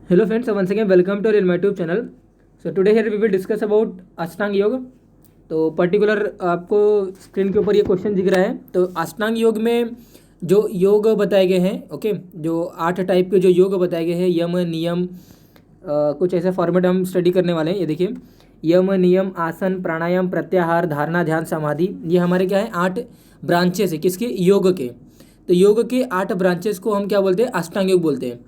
Hello friends, so once again welcome to my YouTube channel. So today here we will discuss about अष्टांग योग. तो particular आपको screen के ऊपर ये question दिख रहा है. तो अष्टांग योग में जो योग बताए गए हैं, ओके, जो 8 टाइप के जो योग बताए गए हैं, यम नियम, कुछ ऐसा फॉर्मेट हम स्टडी करने वाले हैं. ये देखिए, यम नियम, आसन, प्राणायाम, प्रत्याहार, धारणा, ध्यान, समाधि, ये हमारे क्या है 8 ब्रांचेस है. किसके? योग के. तो योग के 8 ब्रांचेस को हम क्या बोलते हैं? अष्टांग योग बोलते हैं.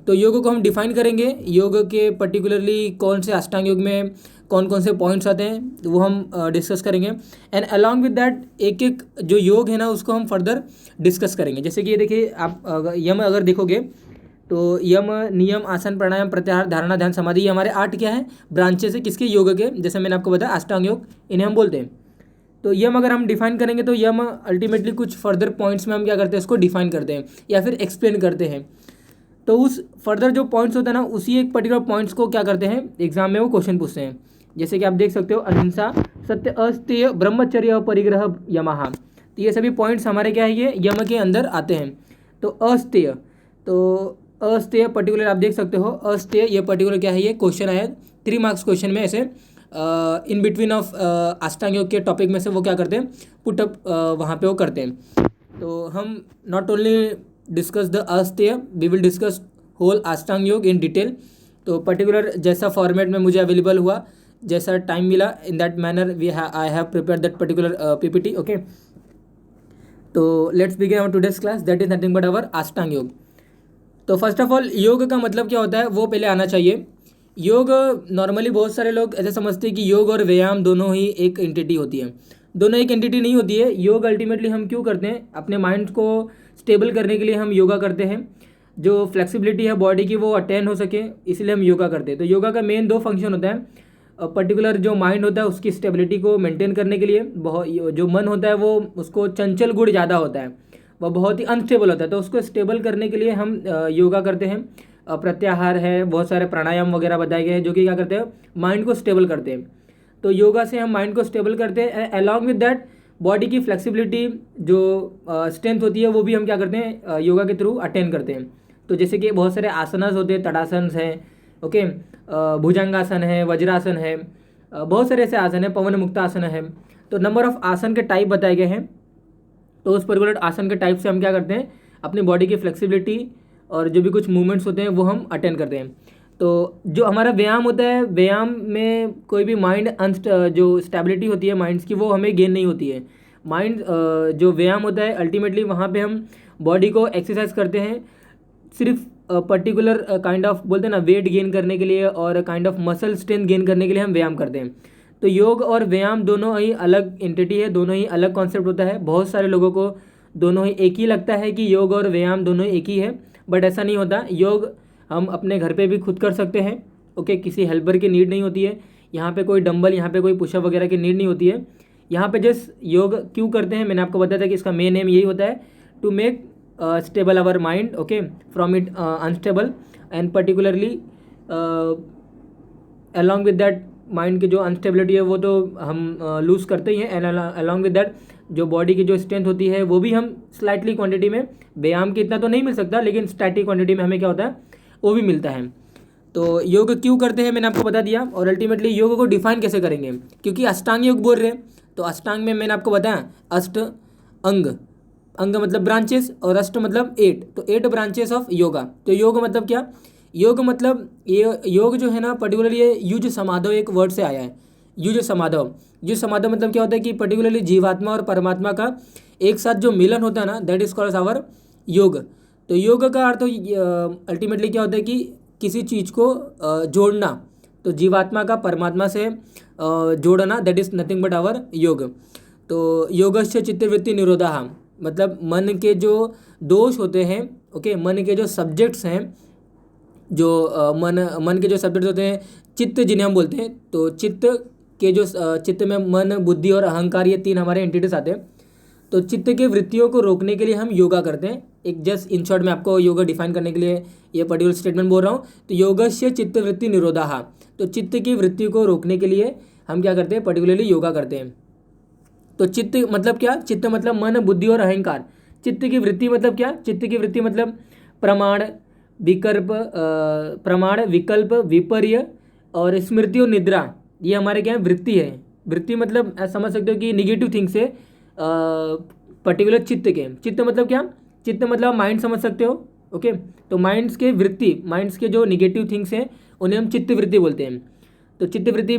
तो योग को हम डिफाइन करेंगे. योग के पर्टिकुलरली कौन से अष्टांग योग में कौन कौन से पॉइंट्स आते हैं तो वो हम डिस्कस करेंगे. एंड अलॉन्ग विद दैट एक एक जो योग है ना उसको हम फर्दर डिस्कस करेंगे. जैसे कि ये देखिए, आप यम अगर देखोगे तो यम, नियम, आसन, प्राणायाम, प्रत्याहार, धारणा, ध्यान, समाधि, ये हमारे 8 क्या है ब्रांचेस है. किसके? योग के. जैसे मैंने आपको बताया अष्टांग योग, इन्हें हम बोलते हैं. तो यम अगर हम डिफाइन करेंगे तो यम अल्टीमेटली कुछ फर्दर पॉइंट्स में हम क्या करते हैं, इसको डिफाइन करते हैं या फिर एक्सप्लेन करते हैं. तो उस फर्दर जो पॉइंट्स होता है ना, उसी एक पर्टिकुलर पॉइंट्स को क्या करते हैं, एग्जाम में वो क्वेश्चन पूछते हैं. जैसे कि आप देख सकते हो, अहिंसा, सत्य, अस्तेय, ब्रह्मचर्य, अपरिग्रह, यमः. तो ये सभी पॉइंट्स हमारे क्या है, ये यम के अंदर आते हैं. तो अस्तेय, तो अस्तेय पर्टिकुलर आप देख सकते हो, अस्तेय ये पर्टिकुलर क्या है, ये क्वेश्चन आया 3 मार्क्स क्वेश्चन में. ऐसे इन बिटवीन ऑफ अष्टांग योग के टॉपिक में से वो क्या करते हैं, पुटअप वहाँ पे वो करते हैं. तो हम not only discuss the asteya, we will discuss whole Ashtanga yoga in detail. तो पर्टिकुलर जैसा फॉर्मेट में मुझे अवेलेबल हुआ, जैसा टाइम मिला, in that manner I have prepare that particular PPT. Okay, तो let's begin our today's class, that is nothing but our Ashtanga yoga. तो first of all योग का मतलब क्या होता है वो पहले आना चाहिए. योग नॉर्मली बहुत सारे लोग ऐसे समझते हैं कि योग और व्यायाम दोनों ही एक एंटिटी होती है. दोनों एक एंटिटी नहीं होती है. योग अल्टीमेटली हम क्यों करते हैं, अपने माइंड को स्टेबल करने के लिए हम योगा करते हैं. जो फ्लेक्सिबिलिटी है बॉडी की वो अटेन हो सके, इसलिए हम योगा करते हैं. तो योगा का मेन 2 फंक्शन होता है. पर्टिकुलर जो माइंड होता है उसकी स्टेबिलिटी को मेंटेन करने के लिए, बहुत जो मन होता है वो उसको चंचल गुण ज़्यादा होता है, वह बहुत ही अनस्टेबल होता है. तो उसको स्टेबल करने के लिए हम योगा करते हैं. प्रत्याहार है, बहुत सारे प्राणायाम वगैरह बताए गए हैं जो कि क्या करते हैं, माइंड को स्टेबल करते हैं. तो योगा से हम माइंड को स्टेबल करते हैं. अलॉन्ग विद दैट बॉडी की फ्लेक्सिबिलिटी, जो स्ट्रेंथ होती है, वो भी हम क्या करते हैं, योगा के थ्रू अटेन करते हैं. तो जैसे कि बहुत सारे आसनास होते हैं, तड़ासन है, ओके, भुजंगासन है, वज्रासन है, बहुत सारे ऐसे आसन है, पवन मुक्तासन है. तो नंबर ऑफ आसन के टाइप बताए गए हैं. तो उस पर्टिकुलर आसन के टाइप से हम क्या करते हैं, अपनी बॉडी की फ्लेक्सिबिलिटी और जो भी कुछ मूवमेंट्स होते हैं वो हम अटेंड करते हैं. तो जो हमारा व्यायाम होता है, व्यायाम में कोई भी माइंड जो स्टेबिलिटी होती है माइंड्स की, वो हमें गेन नहीं होती है. माइंड जो व्यायाम होता है अल्टीमेटली वहाँ पे हम बॉडी को एक्सरसाइज करते हैं सिर्फ पर्टिकुलर काइंड ऑफ, बोलते हैं ना, वेट गेन करने के लिए और kind of muscle strength gain करने के लिए हम व्यायाम करते हैं. तो योग और व्यायाम दोनों ही अलग एंटिटी है, दोनों ही अलग कॉन्सेप्ट होता है. बहुत सारे लोगों को दोनों ही एक ही लगता है कि योग और व्यायाम दोनों एक ही है, बट ऐसा नहीं होता. योग हम अपने घर पे भी खुद कर सकते हैं. ओके, किसी हेल्पर की नीड नहीं होती है. यहाँ पे कोई डंबल, यहाँ पे कोई पुशअप वगैरह की नीड नहीं होती है. यहाँ पे जस्ट योग क्यों करते हैं, मैंने आपको बताया था कि इसका मेन एम यही होता है, to make stable our mind, okay, from it unstable. And particularly along with that mind की जो अनस्टेबिलिटी है वो तो हम लूज़ करते ही हैं. एंड अलॉन्ग विद दैट जो बॉडी की जो स्ट्रेंथ होती है वो भी हम स्लाइटली क्वांटिटी में, व्यायाम की इतना तो नहीं मिल सकता लेकिन स्टैटिक क्वांटिटी में हमें क्या होता है, वो भी मिलता है. तो योग क्यों करते हैं मैंने आपको बता दिया. और अल्टीमेटली योग को डिफाइन कैसे करेंगे, क्योंकि अष्टांग योग बोल रहे हैं. तो अष्टांग में मैंने आपको बताया, अष्ट अंग, अंग मतलब ब्रांचेस, और अष्ट मतलब 8. तो 8 ब्रांचेस ऑफ योगा. तो योग मतलब क्या, योग मतलब ये योग जो है ना पर्टिकुलरली ये युज समाधव एक वर्ड से आया है. युज समाधव, युज समाधव मतलब क्या होता है कि पर्टिकुलरली जीवात्मा और परमात्मा का एक साथ जो मिलन होता है ना, that is called our yoga. तो योग का अर्थ अल्टीमेटली क्या होता है कि किसी चीज़ को जोड़ना. तो जीवात्मा का परमात्मा से जोड़ना, that is nothing but our yoga. तो योगस्य चित्तवृत्ति निरोधा, मतलब मन के जो दोष होते हैं, ओके, मन के जो सब्जेक्ट्स हैं, जो मन के जो सब्जेक्ट्स होते हैं, चित्त जिन्हें हम बोलते हैं. तो चित्त के जो चित्त में मन, बुद्धि और अहंकार, ये 3 हमारे एंटिटीज आते हैं. तो चित्त के वृत्तियों को रोकने के लिए हम योगा करते हैं. एक जस्ट इन शॉर्ट में आपको योगा डिफाइन करने के लिए ये पर्टिकुलर स्टेटमेंट बोल रहा हूँ. तो योगस्य चित्त वृत्ति निरोधा, तो चित्त की वृत्ति को रोकने के लिए हम क्या करते हैं, पर्टिकुलरली योगा करते हैं. तो चित्त मतलब क्या, चित्त मतलब मन, बुद्धि और अहंकार. चित्त की वृत्ति मतलब क्या, चित्त की वृत्ति मतलब प्रमाण, विकल्प, प्रमाण, विकल्प, विपर्य और स्मृति और निद्रा, ये हमारे क्या है, वृत्ति है। वृत्ति मतलब समझ सकते हो कि निगेटिव थिंग्स है पर्टिकुलर चित्त के। चित्त मतलब क्या, चित्त मतलब माइंड समझ सकते हो। ओके, तो माइंड्स के वृत्ति, माइंड्स के जो निगेटिव थिंग्स हैं उन्हें हम चित्त वृत्ति बोलते हैं। तो चित्त वृत्ति,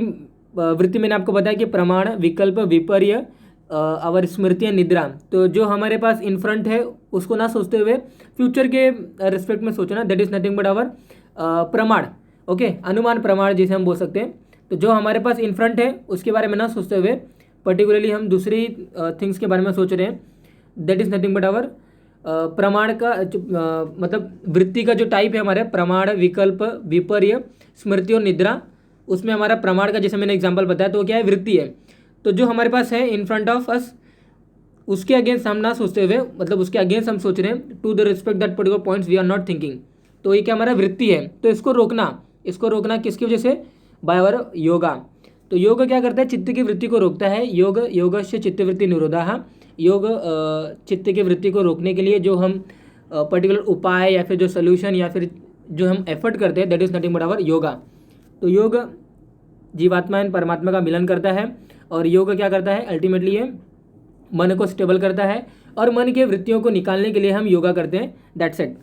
वृत्ति मैंने आपको बताया कि प्रमाण, विकल्प, विपर्य और स्मृति, निद्रा। तो जो हमारे पास इन फ्रंट है उसको ना सोचते हुए फ्यूचर के रिस्पेक्ट में सोचना, that is nothing but our pramana. Okay, अनुमान प्रमाण जिसे हम बोल सकते हैं। तो जो हमारे पास इन फ्रंट है उसके बारे में ना सोचते हुए पर्टिकुलरली हम दूसरी थिंग्स के बारे में सोच रहे हैं, that is nothing but our pramana का मतलब वृत्ति का जो टाइप है हमारे प्रमाण, विकल्प, विपर्य, स्मृति और निद्रा, उसमें हमारा प्रमाण का जैसे मैंने एग्जांपल बताया तो वो क्या है, वृत्ति है। तो जो हमारे पास है इन फ्रंट ऑफ अस, उसके अगेंस्ट हम ना सोचते हुए, मतलब उसके अगेंस्ट हम सोच रहे हैं, to the respect that particular points we are not thinking, तो ये क्या हमारा वृत्ति है। तो इसको रोकना, इसको रोकना किसकी वजह से, बाय आवर योगा। तो योग क्या करता है, चित्त की वृत्ति को रोकता है। योग, योगस्य चित्तवृत्ति निरोधः, योग चित्त की वृत्ति को रोकने के लिए जो हम पर्टिकुलर उपाय या फिर जो सोल्यूशन या फिर जो हम एफर्ट करते हैं, that is nothing but our yoga. तो योग जीवात्मा एंड परमात्मा का मिलन करता है, और योग क्या करता है, अल्टीमेटली ये मन को स्टेबल करता है, और मन के वृत्तियों को निकालने के लिए हम योगा करते हैं, दैट्स इट।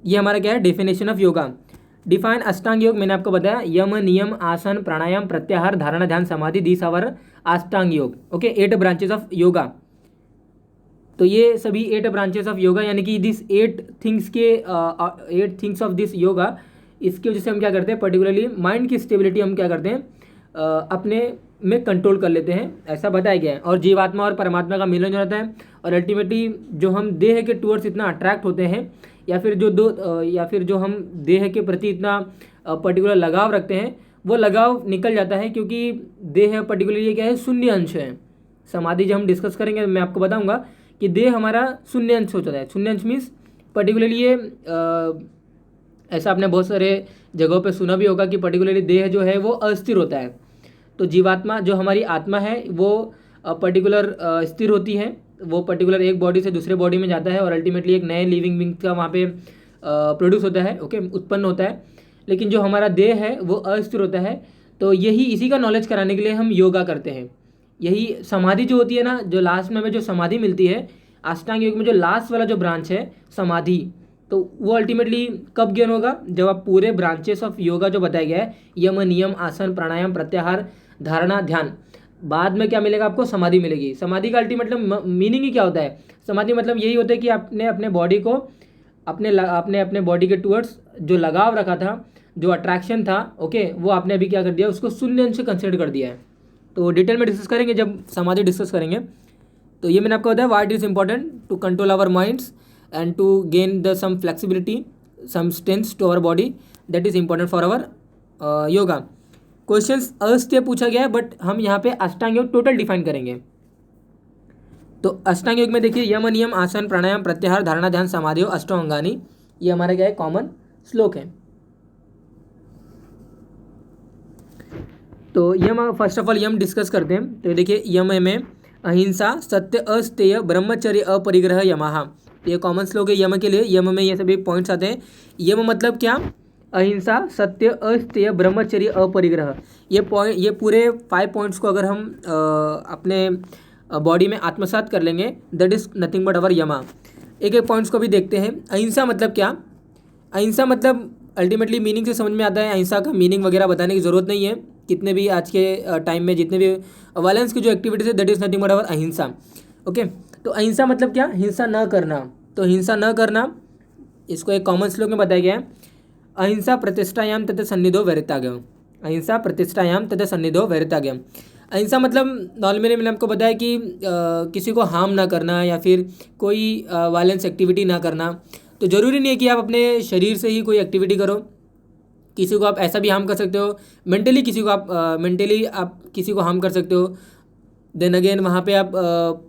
ये हमारा क्या है, डेफिनेशन ऑफ योगा। डिफाइन अष्टांग योग, मैंने आपको बताया यम, नियम, आसन, प्राणायाम, प्रत्याहार, धारणा, ध्यान, समाधि, दीस आवर अष्टांग योग। Okay, 8 branches of yoga. तो ये सभी 8 ब्रांचेस ऑफ योगा, यानी कि दिस 8 थिंग्स के 8 थिंग्स ऑफ दिस योगा, इसकी वजह से हम क्या करते हैं, पर्टिकुलरली माइंड की स्टेबिलिटी हम क्या करते हैं, अपने में कंट्रोल कर लेते हैं, ऐसा बताया गया है। और जीवात्मा और परमात्मा का मिलन हो जाता है, और अल्टीमेटली जो हम देह के टूवर्ड्स इतना अट्रैक्ट होते हैं, या फिर जो हम देह के प्रति इतना पर्टिकुलर लगाव रखते हैं, वो लगाव निकल जाता है, क्योंकि देह पर्टिकुलरली क्या है, शून्य अंश है। समाधि जब हम डिस्कस करेंगे मैं आपको बताऊंगा कि देह हमारा शून्य अंश हो जाता है। शून्य अंश मीन्स पर्टिकुलरली ये ऐसा आपने बहुत सारे जगहों पे सुना भी होगा कि पर्टिकुलरली देह जो है वो अस्थिर होता है। तो जीवात्मा जो हमारी आत्मा है वो पर्टिकुलर स्थिर होती है, वो पर्टिकुलर एक बॉडी से दूसरे बॉडी में जाता है, और अल्टीमेटली एक नए लिविंग बींग का वहाँ पे प्रोड्यूस होता है, ओके, उत्पन्न होता है। लेकिन जो हमारा देह है वो अस्थिर होता है। तो यही इसी का नॉलेज कराने के लिए हम योगा करते हैं। यही समाधि जो होती है ना, जो लास्ट में हमें जो समाधि मिलती है अष्टांग योग में, जो लास्ट वाला जो ब्रांच है समाधि, तो वो अल्टीमेटली कब ज्ञान होगा, जब आप पूरे ब्रांचेस ऑफ योगा जो बताया गया है, यम, नियम, आसन, प्राणायाम, प्रत्याहार, धारणा, ध्यान, बाद में क्या मिलेगा आपको, समाधि मिलेगी। समाधि का अल्टीमेट मीनिंग ही क्या होता है, समाधि मतलब यही होता है कि आपने अपने बॉडी को अपने बॉडी के टूवर्ड्स जो लगाव रखा था, जो अट्रैक्शन था, ओके, वो आपने अभी क्या कर दिया, उसको शून्य अंश कंसिडर कर दिया है। तो डिटेल में डिस्कस करेंगे जब समाधि डिस्कस करेंगे। तो ये मैंने आपको बताया why it is important to control our minds and to gain the some flexibility, some strength to our body, that is important for our yoga. Questions अस्त्य पूछा गया है, बट हम यहाँ पे अष्टांग योग टोटल डिफाइन करेंगे। तो अष्टांग योग में देखिए यम, नियम, आसन, प्राणायाम, प्रत्याहार, धारणा, ध्यान, समाधि, अष्टांगानी, ये हमारा क्या है, कॉमन श्लोक है। तो यम, फर्स्ट ऑफ ऑल यम डिस्कस करते हैं। तो देखिए यम में अहिंसा, सत्य, अस्तेय, ब्रह्मचर्य, अपरिग्रह, यमः, ये कॉमन श्लोक है यम के लिए। यम में ये सभी पॉइंट्स आते हैं। यम मतलब क्या, अहिंसा, सत्य, अस्तेय, ब्रह्मचर्य, अपरिग्रह, ये पूरे 5 पॉइंट्स को अगर हम अपने बॉडी में आत्मसात कर लेंगे, दैट इज नथिंग बट अवर यमा। एक एक पॉइंट्स को भी देखते हैं। अहिंसा मतलब क्या, अहिंसा मतलब अल्टीमेटली मीनिंग से समझ में आता है, अहिंसा का मीनिंग वगैरह बताने की ज़रूरत नहीं है। कितने भी आज के टाइम में जितने भी वायलेंस की जो एक्टिविटीज़ है, दैट इज नथिंग बट अवर अहिंसा। ओके, तो अहिंसा मतलब क्या, हिंसा न करना। तो हिंसा न करना, इसको एक कॉमन श्लोक में बताया गया है, अहिंसा प्रतिष्ठायाम तथा सन्निधो वैरिताग्यम, अहिंसा प्रतिष्ठायाम तथा सन्निधो वैरिताग्यम। अहिंसा मतलब नॉर्मली मैंने आपको बताया कि किसी को हार्म ना करना या फिर कोई वायलेंस एक्टिविटी ना करना। तो ज़रूरी नहीं है कि आप अपने शरीर से ही कोई एक्टिविटी करो, किसी को आप ऐसा भी हार्म कर सकते हो, मेंटली किसी को आप किसी को हार्म कर सकते हो। देन अगेन वहाँ पे आप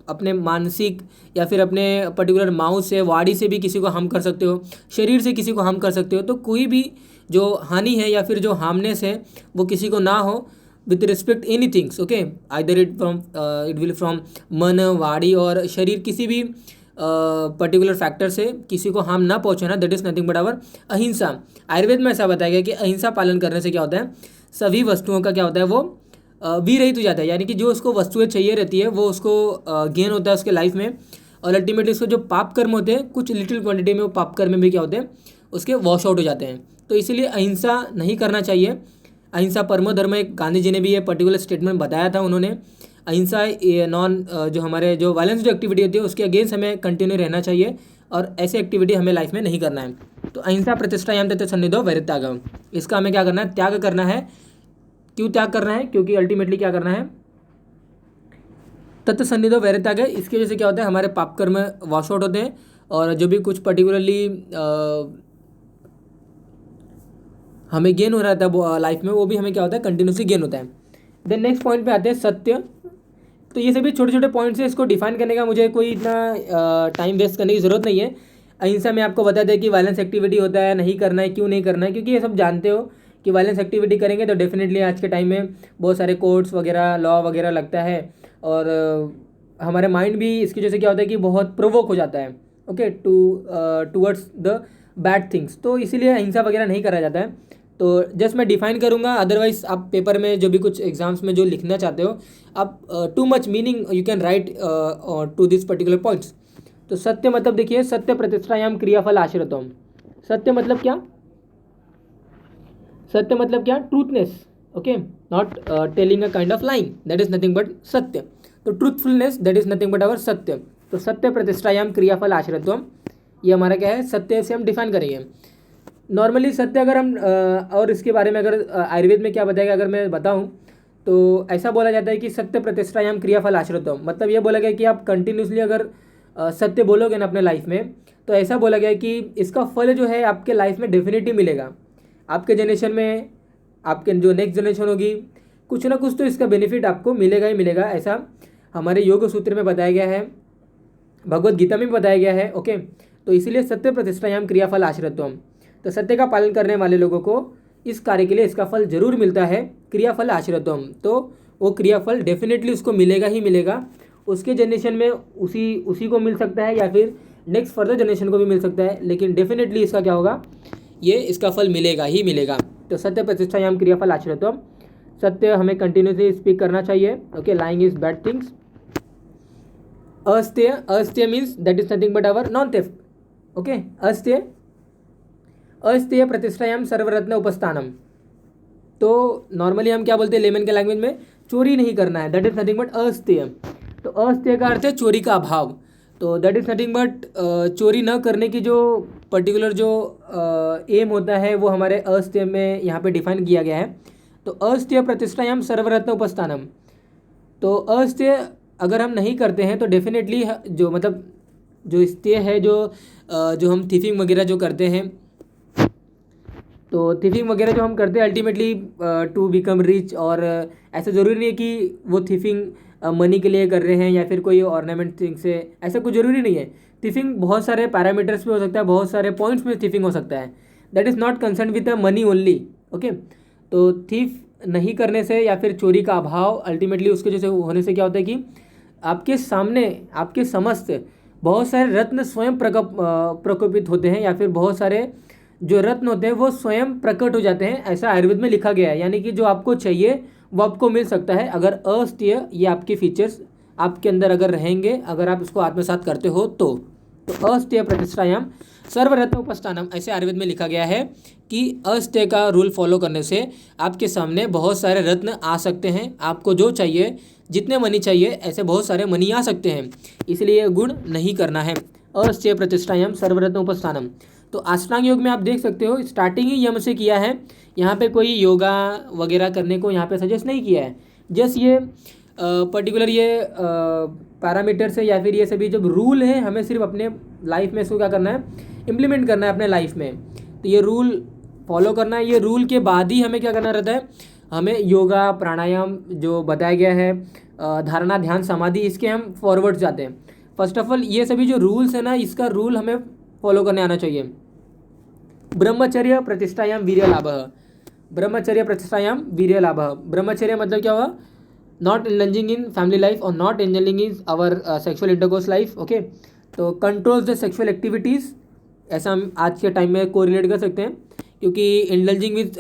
अपने मानसिक या फिर अपने पर्टिकुलर माउथ से, वाणी से भी किसी को हार्म कर सकते हो, शरीर से किसी को हार्म कर सकते हो। तो कोई भी जो हानि है या फिर जो हार्मनेस है वो किसी को ना हो with respect any things, okay, either it will from मन, वाणी और शरीर, किसी भी पर्टिकुलर फैक्टर से किसी को हार्म ना पहुंचाना, that is nothing but our ahimsa. आयुर्वेद में ऐसा बताया गया कि अहिंसा पालन करने से क्या होता है, सभी वस्तुओं का क्या होता है, वो विरहित हो जाता है, यानी कि जो उसको वस्तुएं चाहिए रहती है वो उसको गेन होता है उसके लाइफ में, और अल्टीमेटली उसको जो पाप कर्म होते हैं कुछ लिटिल क्वांटिटी में वो पाप कर्म में भी क्या होते हैं, उसके वॉश आउट हो जाते हैं। तो इसीलिए अहिंसा नहीं करना चाहिए। अहिंसा परमो धर्म, एक गांधी जी ने भी ये पर्टिकुलर स्टेटमेंट बताया था उन्होंने। अहिंसा नॉन जो हमारे जो वायलेंस जो एक्टिविटी होती है उसके अगेंस्ट हमें कंटिन्यू रहना चाहिए, और ऐसे एक्टिविटी हमें लाइफ में नहीं करना है। तो अहिंसा प्रतिष्ठायाम तथा सन्निधो वैरित्यागम, इसका हमें क्या करना है, त्याग करना है। क्यों त्याग करना है, क्योंकि अल्टीमेटली क्या करना है, तत्व सन्निधो वैरित्याग है। इसकी वजह से क्या होता है, हमारे पाप कर्म वॉश आउट होते हैं, और जो भी कुछ पर्टिकुलरली हमें गेन हो रहा था लाइफ में, वो भी हमें क्या होता है, कंटिन्यूसली गेन होता है। देन नेक्स्ट पॉइंट पे आते हैं सत्य। तो ये सभी छोटे छोटे पॉइंट्स हैं, इसको डिफाइन करने का मुझे कोई इतना टाइम वेस्ट करने की ज़रूरत नहीं है। अहिंसा में आपको बता दें कि वायलेंस एक्टिविटी होता है, नहीं करना है, क्यों नहीं करना है, क्योंकि ये सब जानते हो कि वायलेंस एक्टिविटी करेंगे तो डेफिनेटली आज के टाइम में बहुत सारे कोर्ट्स वगैरह, लॉ वगैरह लगता है, और हमारे माइंड भी इसकी वजह से क्या होता है कि बहुत प्रोवोक हो जाता है, okay, towards the bad things. तो इसीलिए अहिंसा वगैरह नहीं करा जाता है। तो जस्ट मैं डिफाइन करूँगा, अदरवाइज आप पेपर में जो भी कुछ एग्जाम्स में जो लिखना चाहते हो आप too much meaning you can write to this particular points. तो सत्य मतलब देखिए, सत्य प्रतिष्ठायाम क्रियाफल आश्रितम। सत्य मतलब क्या, सत्य मतलब क्या, truthness, okay, not telling a kind of line, that is nothing but satya. तो truthfulness that is nothing but our satya. तो सत्य प्रतिष्ठायाम क्रियाफल आश्रितम, ये हमारा क्या है, सत्य से हम डिफाइन करेंगे। नॉर्मली सत्य अगर हम और इसके बारे में अगर आयुर्वेद में क्या बताएगा अगर मैं बताऊं, तो ऐसा बोला जाता है कि सत्य प्रतिष्ठायाम क्रियाफल आश्रितम, मतलब ये बोला गया कि आप कंटिन्यूसली अगर सत्य बोलोगे ना अपने लाइफ में, तो ऐसा बोला गया कि इसका फल जो है आपके लाइफ में डेफिनेटली मिलेगा। आपके जनरेशन में, आपके जो नेक्स्ट जनरेशन होगी, कुछ ना कुछ तो इसका बेनिफिट आपको मिलेगा ही मिलेगा, ऐसा हमारे योग सूत्र में बताया गया है, भगवत गीता में भी बताया गया है, ओके। तो इसीलिए सत्य प्रतिष्ठायाम क्रियाफल आश्रितम, तो सत्य का पालन करने वाले लोगों को इस कार्य के लिए इसका फल जरूर मिलता है, क्रियाफल आश्रितम। तो वो क्रियाफल डेफिनेटली उसको मिलेगा ही मिलेगा, उसके जनरेशन में उसी को मिल सकता है, या फिर नेक्स्ट फर्दर जनरेशन को भी मिल सकता है, लेकिन डेफिनेटली इसका क्या होगा, ये इसका फल मिलेगा ही मिलेगा। तो सत्य प्रतिष्ठायाम क्रियाफल आश्रितम, सत्य हमें कंटिन्यूसली स्पीक करना चाहिए, okay. Lying is bad things. Asteya, asteya means that is nothing but our non theft, okay. अस्तेय, अस्तेय प्रतिष्ठायाम सर्वरत्न उपस्थानम। तो नॉर्मली हम क्या बोलते हैं लेमन के लैंग्वेज में, चोरी नहीं करना है, दैट इज नथिंग बट अस्तेय। तो अस्तेय का अर्थ है चोरी का अभाव। तो दैट इज नथिंग बट चोरी न करने की जो पर्टिकुलर जो एम होता है वो हमारे अस्तेय में यहाँ पे डिफाइन किया गया है। तो अस्तेय प्रतिष्ठायाम सर्वरत्न उपस्थानम, तो अस्तेय अगर हम नहीं करते हैं तो डेफिनेटली जो मतलब जो स्तेय है, जो हम थीफिंग वगैरह जो करते हैं, तो थीफिंग वगैरह जो हम करते हैं अल्टीमेटली टू बिकम रिच, और ऐसा ज़रूरी नहीं है कि वो थीफिंग मनी के लिए कर रहे हैं या फिर कोई ऑर्नामेंट थिंग से, ऐसा कुछ ज़रूरी नहीं है। थीफिंग बहुत सारे पैरामीटर्स पे हो सकता है, बहुत सारे पॉइंट्स में थीफिंग हो सकता है, that is not concern with the money only, okay. तो थीफ नहीं करने से या फिर चोरी का अभाव अल्टीमेटली उसके जैसे होने से क्या होता है कि आपके सामने, आपके समस्त बहुत सारे रत्न स्वयं प्रकोपित होते हैं, या फिर बहुत सारे जो रत्न होते हैं वो स्वयं प्रकट हो जाते हैं, ऐसा आयुर्वेद में लिखा गया है। यानी कि जो आपको चाहिए वो आपको मिल सकता है, अगर अस्तेय ये आपके फीचर्स आपके अंदर अगर रहेंगे, अगर आप इसको आत्मसात करते हो तो अस्तेय प्रतिष्ठायाम सर्वरत्न उपस्थानम, ऐसे आयुर्वेद में लिखा गया है कि अस्तेय का रूल फॉलो करने से आपके सामने बहुत सारे रत्न आ सकते हैं, आपको जो चाहिए, जितने मनी चाहिए ऐसे बहुत सारे मनी आ सकते हैं, इसलिए गुण नहीं करना है। अस्तेय प्रतिष्ठायाम सर्वरत्न उपस्थानम। तो अष्टांग योग में आप देख सकते हो स्टार्टिंग ही यम से किया है, यहाँ पे कोई योगा वगैरह करने को यहाँ पे सजेस्ट नहीं किया है, जस्ट ये पर्टिकुलर ये पैरामीटर्स है या फिर ये सभी जब रूल है, हमें सिर्फ अपने लाइफ में इसको क्या करना है, इम्प्लीमेंट करना है अपने लाइफ में। तो ये रूल फॉलो करना है, ये रूल के बाद ही हमें क्या करना रहता है, हमें योगा प्राणायाम जो बताया गया है, धारणा ध्यान समाधि, इसके हम फॉरवर्ड जाते हैं। फर्स्ट ऑफ ऑल ये सभी जो रूल्स है ना, इसका रूल हमें फॉलो करने आना चाहिए। ब्रह्मचर्य प्रतिष्ठायाम वीर्य लाभ, ब्रह्मचर्य प्रतिष्ठायाम वीर्य लाभ। ब्रह्मचर्य मतलब क्या हुआ, not indulging in family life और not indulging in our sexual intercourse life, okay. तो कंट्रोल्स द सेक्सुअल एक्टिविटीज़, ऐसा हम आज के टाइम में कोरिलेट कर सकते हैं, क्योंकि indulging with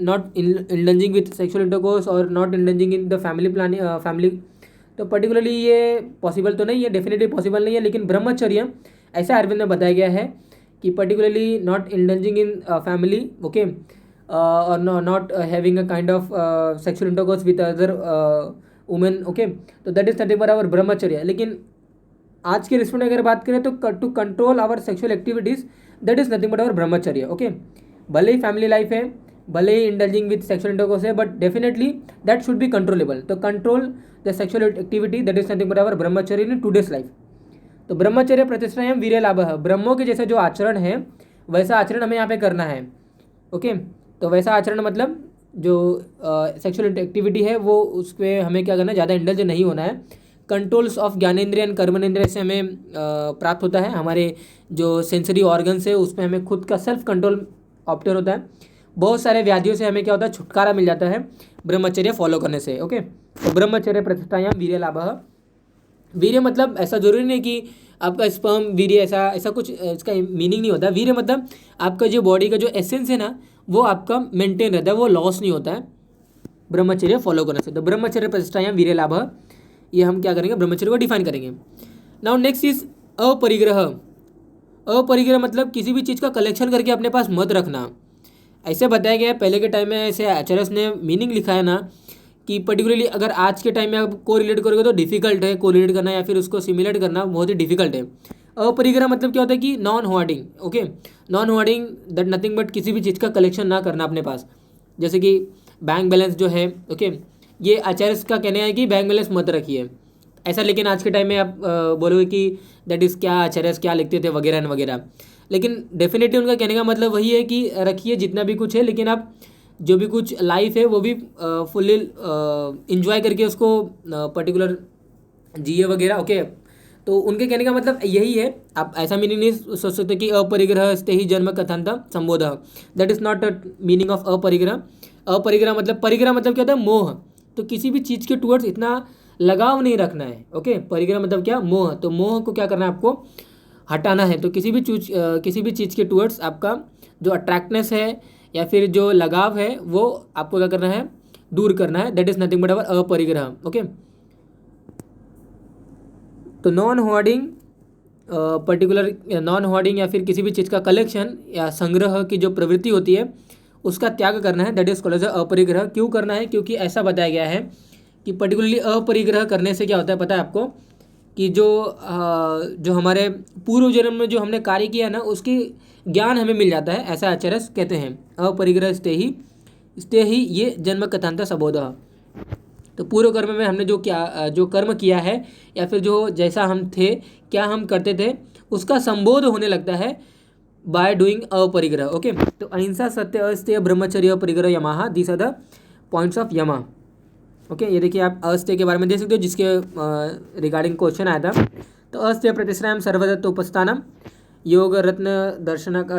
not indulging with sexual intercourse और not indulging in the family planning family, तो पर्टिकुलरली ये पॉसिबल तो नहीं है, डेफिनेटली पॉसिबल नहीं है, लेकिन ब्रह्मचर्य ऐसा आयुर्वेद में बताया गया है कि particularly not indulging in family, okay, और not having a kind of sexual intercourse with other women, okay, तो that is nothing but our brahmacharya. लेकिन आज के रिस्पेक्ट में अगर बात करें तो to control our sexual activities that is nothing but our brahmacharya, okay. भले ही फैमिली लाइफ है, भले ही इंडल्जिंग विथ सेक्सुअल इंटरकोर्स है, but definitely that should be controllable. तो control the sexual activity that is nothing but our brahmacharya in today's life. तो ब्रह्मचर्य प्रतिष्ठायाम वीर्य लाभ, ब्रह्मों के जैसे जो आचरण है वैसा आचरण हमें यहाँ पे करना है, ओके। तो वैसा आचरण मतलब जो सेक्सुअल एक्टिविटी है वो उस पर हमें क्या करना है, ज़्यादा इंडल्ज नहीं होना है। कंट्रोल्स ऑफ ज्ञानेंद्रिय एंड कर्मेंद्रिय से हमें प्राप्त होता है, हमारे जो सेंसरी ऑर्गन्स है उस पर हमें खुद का सेल्फ कंट्रोल ऑप्टेन होता है। बहुत सारे व्याधियों से हमें क्या होता है, छुटकारा मिल जाता है ब्रह्मचर्य फॉलो करने से, ओके। तो ब्रह्मचर्य प्रतिष्ठायाम वीर्य लाभ, वीर्य मतलब ऐसा जरूरी नहीं कि आपका स्पर्म वीर्य, ऐसा कुछ इसका मीनिंग नहीं होता। वीर्य मतलब आपका जो बॉडी का जो एसेंस है ना वो आपका मेंटेन रहता है, वो लॉस नहीं होता है ब्रह्मचर्य फॉलो करने से। तो ब्रह्मचर्य प्रतिष्ठायाम वीर्य लाभ, ये हम क्या करेंगे, ब्रह्मचर्य को डिफाइन करेंगे। नाउ नेक्स्ट इज अपरिग्रह। अपरिग्रह मतलब किसी भी चीज़ का कलेक्शन करके अपने पास मत रखना। ऐसे बताया गया है पहले के टाइम में, ऐसे आचार्य ने मीनिंग लिखा है ना कि पर्टिकुलरली अगर आज के टाइम में आप को रिलेट करोगे तो डिफिकल्ट है को रिलेट करना या फिर उसको सिमुलेट करना बहुत ही डिफिकल्ट है। अपरिग्रह मतलब क्या होता है कि non hoarding, okay. Non hoarding that nothing but किसी भी चीज़ का कलेक्शन ना करना अपने पास, जैसे कि बैंक बैलेंस जो है, ओके। ये आचार्य का कहना है कि बैंक बैलेंस मत रखिए ऐसा, लेकिन आज के टाइम में आप बोलोगे कि दैट इज़ क्या आचार्य क्या लिखते थे वगैरह वगैरह, लेकिन डेफिनेटली उनका कहने का मतलब वही है कि रखिए जितना भी कुछ है, लेकिन आप जो भी कुछ लाइफ है वो भी फुल्ली इंजॉय करके उसको पर्टिकुलर जिए वगैरह, ओके। तो उनके कहने का मतलब यही है। आप ऐसा मीनिंग नहीं सोच सकते कि अपरिग्रह स्ते ही जन्म कथांत संबोध, that is not a meaning of aparigraha. अपरिग्रह मतलब, परिग्रह मतलब क्या होता है, मोह। तो किसी भी चीज़ के टूवर्ड्स इतना लगाव नहीं रखना है, ओके। परिग्रह मतलब क्या, मोह। तो मोह को क्या करना है, आपको हटाना है। तो किसी भी चीज़ के टूवर्ड्स आपका जो अट्रैक्टनेस है या फिर जो लगाव है वो आपको क्या करना है, दूर करना है। That is nothing but our aparigraha, okay. तो non hoarding, particular non hoarding या फिर किसी भी चीज़ का कलेक्शन या संग्रह की जो प्रवृत्ति होती है उसका त्याग करना है, दैट इज कॉल्ड एज अपरिग्रह। क्यों करना है, क्योंकि ऐसा बताया गया है कि पर्टिकुलरली अपरिग्रह करने से क्या होता है पता है आपको, कि जो हमारे पूर्व जन्म में जो हमने कार्य किया ना उसकी ज्ञान हमें मिल जाता है, ऐसा आचार्य कहते हैं। अपरिग्रह स्ते ही ये जन्म कथांत सबोध। तो पूर्व कर्म में हमने जो कर्म किया है या फिर जो जैसा हम थे, क्या हम करते थे, उसका संबोध होने लगता है बाय डूइंग अपरिग्रह, ओके। तो अहिंसा, सत्य, अस्तेय, ब्रह्मचर्य, अपरिग्रह, यमाहा, these are the points of yama, okay. ये देखिए आप अस्तेय के बारे में देख सकते हो जिसके रिगार्डिंग क्वेश्चन आया था। तो अस्तेय प्रतिश्रायम सर्वदत्त उपस्थानम, योग रत्न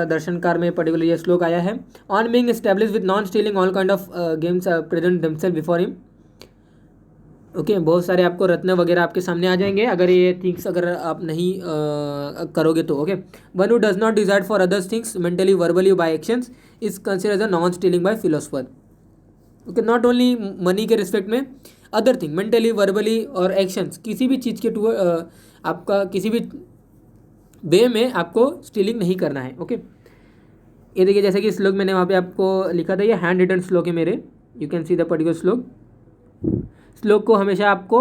दर्शनकार में पर्टिकुलर ये श्लोक आया है। On being establish with non stealing all kind of games present themself before him, okay. बहुत सारे आपको रत्न वगैरह आपके सामने आ जाएंगे अगर ये थिंग्स अगर आप नहीं करोगे तो, okay. One who does not desire for others things mentally verbally by actions is considered as a non stealing by philosopher, okay. Not only money के रिस्पेक्ट में, अदर थिंग मेंटली वर्बली और actions, किसी भी चीज़ के आपका किसी भी वे में आपको स्टीलिंग नहीं करना है, ओके। ये देखिए जैसे कि श्लोक मैंने वहाँ पे आपको लिखा था, ये हैंड रिटन श्लोक है मेरे, you can see the particular श्लोक को हमेशा आपको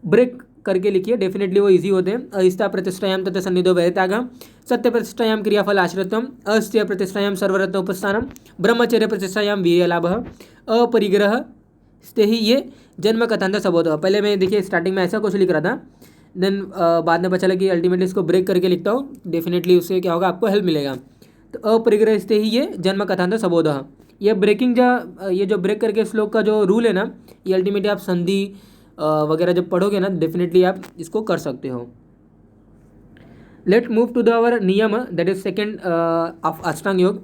ब्रेक करके लिखिए, डेफिनेटली वो इजी होते हैं। अहिस्ता प्रतिष्ठायाम तथा सन्निधो वैराग्यम, सत्य प्रतिष्ठायाम क्रियाफल आश्रितम, अस्त्य प्रतिष्ठायाम सर्वरत्न उपस्थानम, ब्रह्मचर्य प्रतिष्ठायाम वीर्य लाभ, अपरिग्रह स्ते ही ये जन्म कथांत सबोध। पहले मैं देखिए स्टार्टिंग में ऐसा कुछ लिख रहा था, देन बाद में पता चला कि अल्टीमेटली इसको ब्रेक करके लिखता हूँ, डेफिनेटली उससे क्या होगा, आपको हेल्प मिलेगा। तो अपरिग्रह स्ते ही ये जन्म कथांत सबोध, ये ये जो ब्रेक करके श्लोक का जो रूल है ना, ये अल्टीमेटली आप संधि वगैरह जब पढ़ोगे ना डेफिनेटली आप इसको कर सकते हो। लेट मूव टू द अवर नियम, दैट इज सेकेंड ऑफ अष्टांग योग।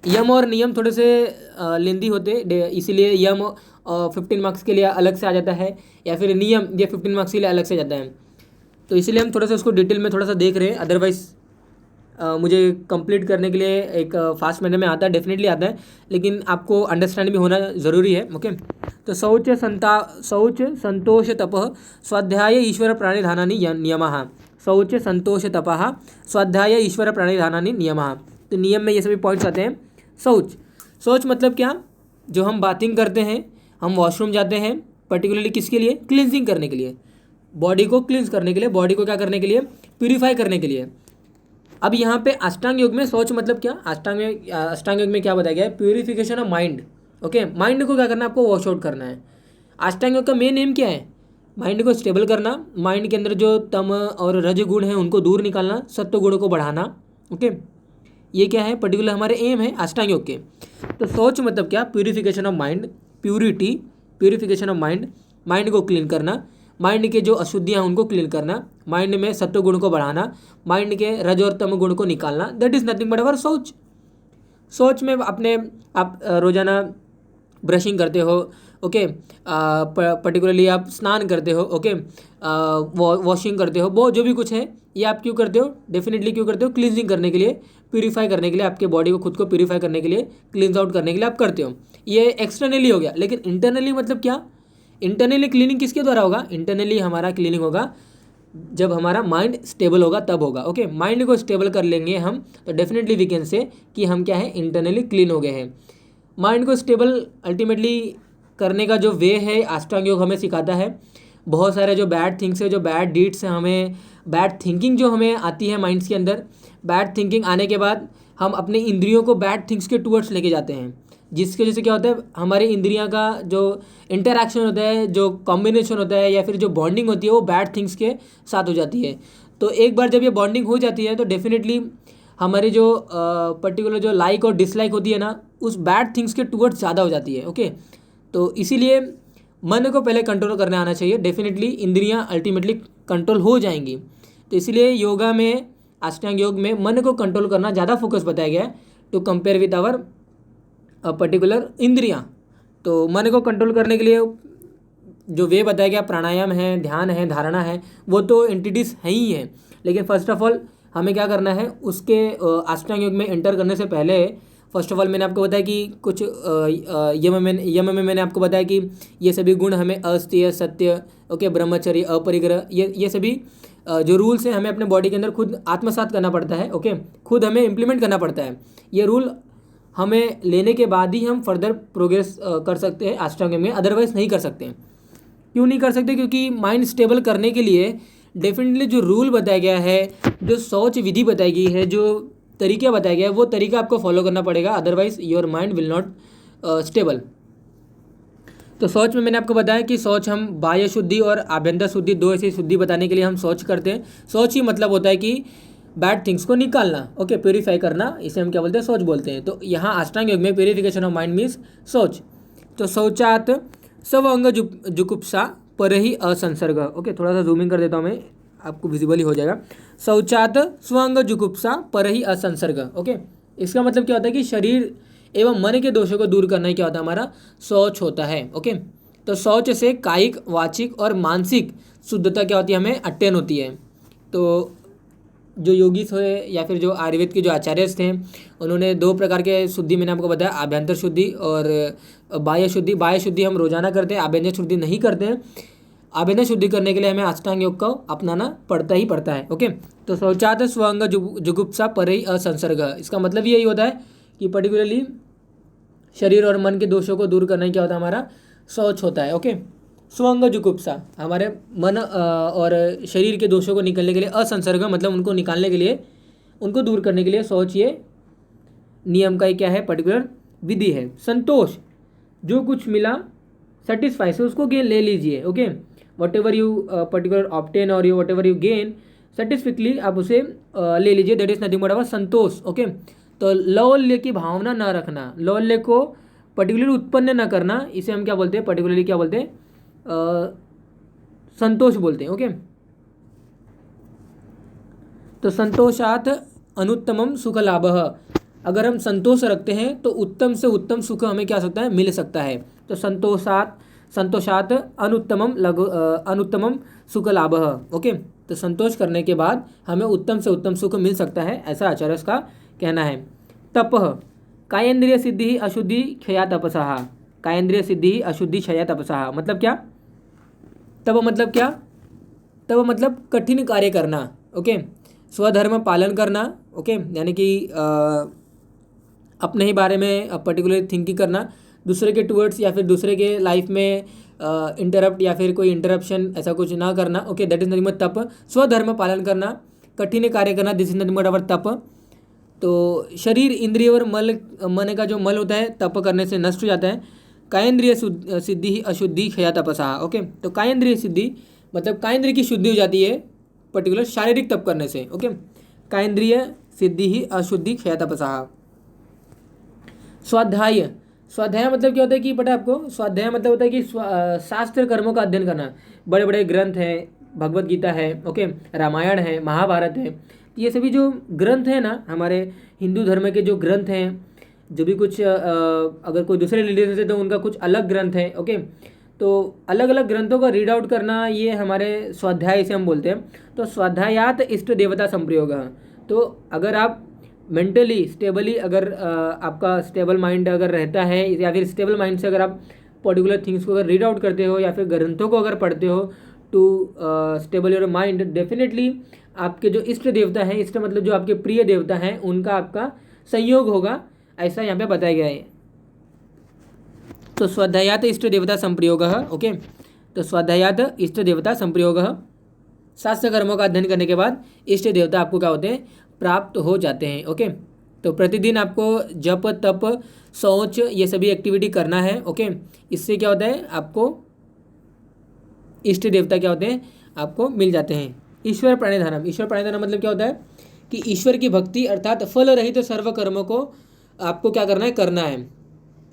यम और नियम थोड़े से लेंदी होते, इसीलिए यम 15 मार्क्स के लिए अलग से आ जाता है, या फिर नियम ये 15 मार्क्स के लिए अलग से जाता है। तो इसीलिए हम थोड़ा सा उसको डिटेल में थोड़ा सा देख रहे हैं। अदरवाइज़ मुझे कंप्लीट करने के लिए एक फास्ट मैनर में आता है, डेफिनेटली आता है, लेकिन आपको अंडरस्टैंड भी होना ज़रूरी है। ओके, तो शौच संतोष तपः स्वाध्याय ईश्वर प्राणिधानानि नियमः। शौच संतोष तपः स्वाध्याय ईश्वर प्राणिधानानि नियमः। तो नियम में ये सभी पॉइंट्स आते हैं। शौच मतलब क्या? जो हम बाथिंग करते हैं, हम वॉशरूम जाते हैं, पर्टिकुलरली किसके लिए? क्लिनजिंग करने के लिए, बॉडी को क्लिनज करने के लिए, बॉडी को क्या करने के लिए? प्यूरिफाई करने के लिए। अब यहाँ पे अष्टांग योग में शौच मतलब क्या? अष्टांग योग में क्या बताया गया है? Purification of mind. Okay, mind को क्या करना है? आपको वॉश आउट करना है। अष्टांग योग का मेन एम क्या है? माइंड को स्टेबल करना, माइंड के अंदर जो तम और रज गुण है उनको दूर निकालना, सत्व गुणों को बढ़ाना। ओके, ये क्या है? पर्टिकुलर हमारे एम है अष्टांग योग के। तो शौच मतलब क्या? Purification of mind, purity, purification of mind, mind को क्लीन करना, माइंड के जो अशुद्धियाँ हैं उनको क्लीन करना, माइंड में सत्व गुण को बढ़ाना, माइंड के रज और तम गुण को निकालना। दैट इज़ नथिंग बट अवर शौच। शौच में अपने आप रोजाना ब्रशिंग करते हो, ओके, पर्टिकुलरली आप स्नान करते हो, ओके, वॉशिंग करते हो, वो जो भी कुछ है ये आप क्यों करते हो? डेफिनेटली क्यों करते हो? क्लींजिंग करने के लिए, प्यूरीफाई करने के लिए, आपके बॉडी को खुद को प्यूरीफाई करने के लिए, क्लींस आउट करने के लिए आप करते हो। ये एक्सटर्नली हो गया, लेकिन इंटरनली मतलब क्या? इंटरनली क्लीनिंग किसके द्वारा होगा? इंटरनली हमारा क्लीनिंग होगा जब हमारा माइंड स्टेबल होगा, तब होगा। ओके, माइंड को स्टेबल कर लेंगे हम तो डेफिनेटली वी कैन से कि हम क्या है? इंटरनली क्लीन हो गए हैं। माइंड को स्टेबल अल्टीमेटली करने का जो वे है अष्टांग योग हमें सिखाता है। बहुत सारे जो बैड थिंग्स है, जो बैड डीड्स हैं, हमें बैड थिंकिंग जो हमें आती है माइंड्स के अंदर, बैड थिंकिंग आने के बाद हम अपने इंद्रियों को बैड थिंग्स के टूवर्ड्स लेके जाते हैं, जिसके वजह से क्या होता है? हमारी इंद्रियां का जो इंटरैक्शन होता है, जो कॉम्बिनेशन होता है, या फिर जो बॉन्डिंग होती है वो बैड थिंग्स के साथ हो जाती है। तो एक बार जब ये बॉन्डिंग हो जाती है तो डेफिनेटली हमारी जो पर्टिकुलर जो लाइक और डिसलाइक होती है ना, उस बैड थिंग्स के टूवर्ड्स ज़्यादा हो जाती है। ओके, तो इसीलिए मन को पहले कंट्रोल करने आना चाहिए। डेफिनेटली इंद्रियां अल्टीमेटली कंट्रोल हो जाएंगी। तो इसीलिए योगा में, अष्टांग योग में मन को कंट्रोल करना ज़्यादा फोकस बताया गया है to compare with our particular इंद्रियां। तो मन को कंट्रोल करने के लिए जो वे बताया गया, प्राणायाम है, ध्यान है, धारणा है, वो तो एंटिटीज है ही है, लेकिन फर्स्ट ऑफ ऑल हमें क्या करना है? उसके अष्टांग योग में एंटर करने से पहले फर्स्ट ऑफ ऑल मैंने आपको बताया कि कुछ यम में मैंने आपको बताया कि ये सभी गुण हमें अस्तेय, सत्य, ओके, ब्रह्मचर्य, अपरिग्रह, ये सभी जो रूल्स हैं हमें अपने बॉडी के अंदर खुद आत्मसात करना पड़ता है। ओके, खुद हमें इम्प्लीमेंट करना पड़ता है। ये रूल हमें लेने के बाद ही हम फर्दर प्रोग्रेस कर सकते हैं अष्टांग योग में, अदरवाइज नहीं कर सकते हैं। क्यों नहीं कर सकते? क्योंकि माइंड स्टेबल करने के लिए डेफिनेटली जो रूल बताया गया है, जो शौच विधि बताई गई है, जो तरीका बताया गया है, वो तरीका आपको फॉलो करना पड़ेगा, otherwise your mind will not stable. तो शौच में मैंने आपको बताया कि शौच हम बाह्य शुद्धि और आभ्यंतर शुद्धि, दो ऐसी शुद्धि बताने के लिए हम शौच करते हैं। शौच ही मतलब होता है कि बैड थिंग्स को निकालना, ओके, प्योरीफाई करना, इसे हम क्या बोलते हैं? शौच बोलते हैं। तो यहाँ अष्टांग योग में प्योरीफिकेशन ऑफ माइंड मीन्स शौच। तो शौचात स्व अंग जुगुप्सा पर ही असंसर्ग। ओके, थोड़ा सा जूमिंग कर देता हूँ मैं, आपको विजिबल ही हो जाएगा। शौचात स्वंग जुगुप्सा पर ही असंसर्ग। ओके, इसका मतलब क्या होता है कि शरीर एवं मन के दोषों को दूर करना ही क्या होता है? हमारा शौच होता है। ओके, तो शौच से कायिक, वाचिक और मानसिक शुद्धता क्या होती है? हमें अटेन होती है। तो जो योगी थे या फिर जो आयुर्वेद के जो आचार्य थे, उन्होंने दो प्रकार के शुद्धि मैंने आपको बताया, आभ्यंतर शुद्धि और बाह्य शुद्धि। बाह्य शुद्धि हम रोजाना करते हैं, आभ्यंतर शुद्धि नहीं करते हैं। आभ्यंतर शुद्धि करने के लिए हमें अष्टांग योग को अपनाना पड़ता ही पड़ता है। ओके, तो शौचात स्वंग जुगुप्सा पर ही असंसर्ग, इसका मतलब यही होता है कि पर्टिकुलरली शरीर और मन के दोषों को दूर करना ही क्या होता है? हमारा शौच होता है। ओके, स्वंग जुगुप्सा हमारे मन और शरीर के दोषों को निकलने के लिए, असंसर्ग मतलब उनको निकालने के लिए, उनको दूर करने के लिए शौच ये नियम का क्या है? पर्टिकुलर विधि है। संतोष, जो कुछ मिला सेटिस्फाई से उसको गेन ले लीजिए। Okay, whatever you particular obtain और you whatever you gain satisfactorily आप उसे ले लीजिए। That is nothing but our santosha. Okay, तो लौल्य की भावना न रखना, लौल्य को पर्टिकुलरली उत्पन्न न करना, इसे हम क्या बोलते हैं? पर्टिकुलरली क्या बोलते हैं? संतोष बोलते हैं। ओके, तो संतोषात अनुत्तमम सुख लाभ। अगर हम संतोष रखते हैं तो उत्तम से उत्तम सुख हमें क्या सकता है? मिल सकता है। तो संतोषात अनुत्तमम सुख लाभ। ओके, तो संतोष करने के बाद हमें उत्तम से उत्तम सुख मिल सकता है, ऐसा आचार्य का कहना है। तपः कायेंद्रिय सिद्धि ही अशुद्धि क्षया तपसः। कायेंद्रिय सिद्धि ही अशुद्धि क्षया तपसः मतलब क्या? तप मतलब क्या? तप मतलब कठिन कार्य करना, ओके, स्वधर्म पालन करना, ओके, यानी कि अपने ही बारे में पर्टिकुलर थिंकिंग करना, दूसरे के टूवर्ड्स या फिर दूसरे के लाइफ में इंटरप्ट या फिर कोई इंटरप्शन ऐसा कुछ ना करना, okay, that is nothing but तप। स्वधर्म पालन करना, कठिन कार्य करना, दिस इज नथिंग बट अवर तप। तो शरीर इंद्रिय और मन का जो मल होता है तप करने से नष्ट हो जाता है। कायेंद्रिय सिद्धि ही अशुद्धि क्षया तपसा, ओके। तो कायेंद्रिय सिद्धि मतलब कायेंद्रिय की शुद्धि हो जाती है पर्टिकुलर शारीरिक तप करने से, ओके। कायेंद्रिय सिद्धि ही अशुद्धि क्षया तपसा। स्वाध्याय, स्वाध्याय मतलब क्या होता है कि पता है आपको? स्वाध्याय मतलब होता है कि शास्त्र कर्मों का अध्ययन करना। बड़े बड़े ग्रंथ हैं, भगवत गीता है, ओके, रामायण है, महाभारत है, ये सभी जो ग्रंथ हैं ना, हमारे हिंदू धर्म के जो ग्रंथ हैं, जो भी कुछ अगर कोई दूसरे रिलीजन से तो उनका कुछ अलग ग्रंथ है, ओके। तो अलग अलग ग्रंथों का रीड आउट करना ये हमारे स्वाध्याय से हम बोलते हैं। तो स्वाध्यायात इष्ट देवता संप्रयोग। तो अगर आप मेंटली स्टेबली अगर आपका स्टेबल माइंड अगर रहता है या फिर स्टेबल माइंड से अगर आप पर्टिकुलर थिंग्स को अगर रीड आउट करते हो या फिर ग्रंथों को अगर पढ़ते हो to stable your mind, definitely आपके जो इष्ट देवता हैं, इष्ट मतलब जो आपके प्रिय देवता हैं, उनका आपका संयोग होगा, ऐसा यहाँ पे बताया गया है। तो स्वाध्यायात इष्ट देवता संप्रयोग, ओके। तो स्वाध्यायात इष्ट देवता संप्रयोग, शास्त्र कर्मों का अध्ययन करने के बाद इष्ट देवता आपको क्या होते हैं? प्राप्त हो जाते हैं, ओके। तो प्रतिदिन आपको जप तप शौच ये सभी एक्टिविटी करना है, ओके। इससे क्या होता है? आपको इष्ट देवता क्या होते हैं? आपको मिल जाते हैं। ईश्वर प्रणिधानम, ईश्वर प्रणिधानम मतलब क्या होता है कि ईश्वर की भक्ति अर्थात फल रहित सर्व कर्मों को आपको क्या करना है? करना है।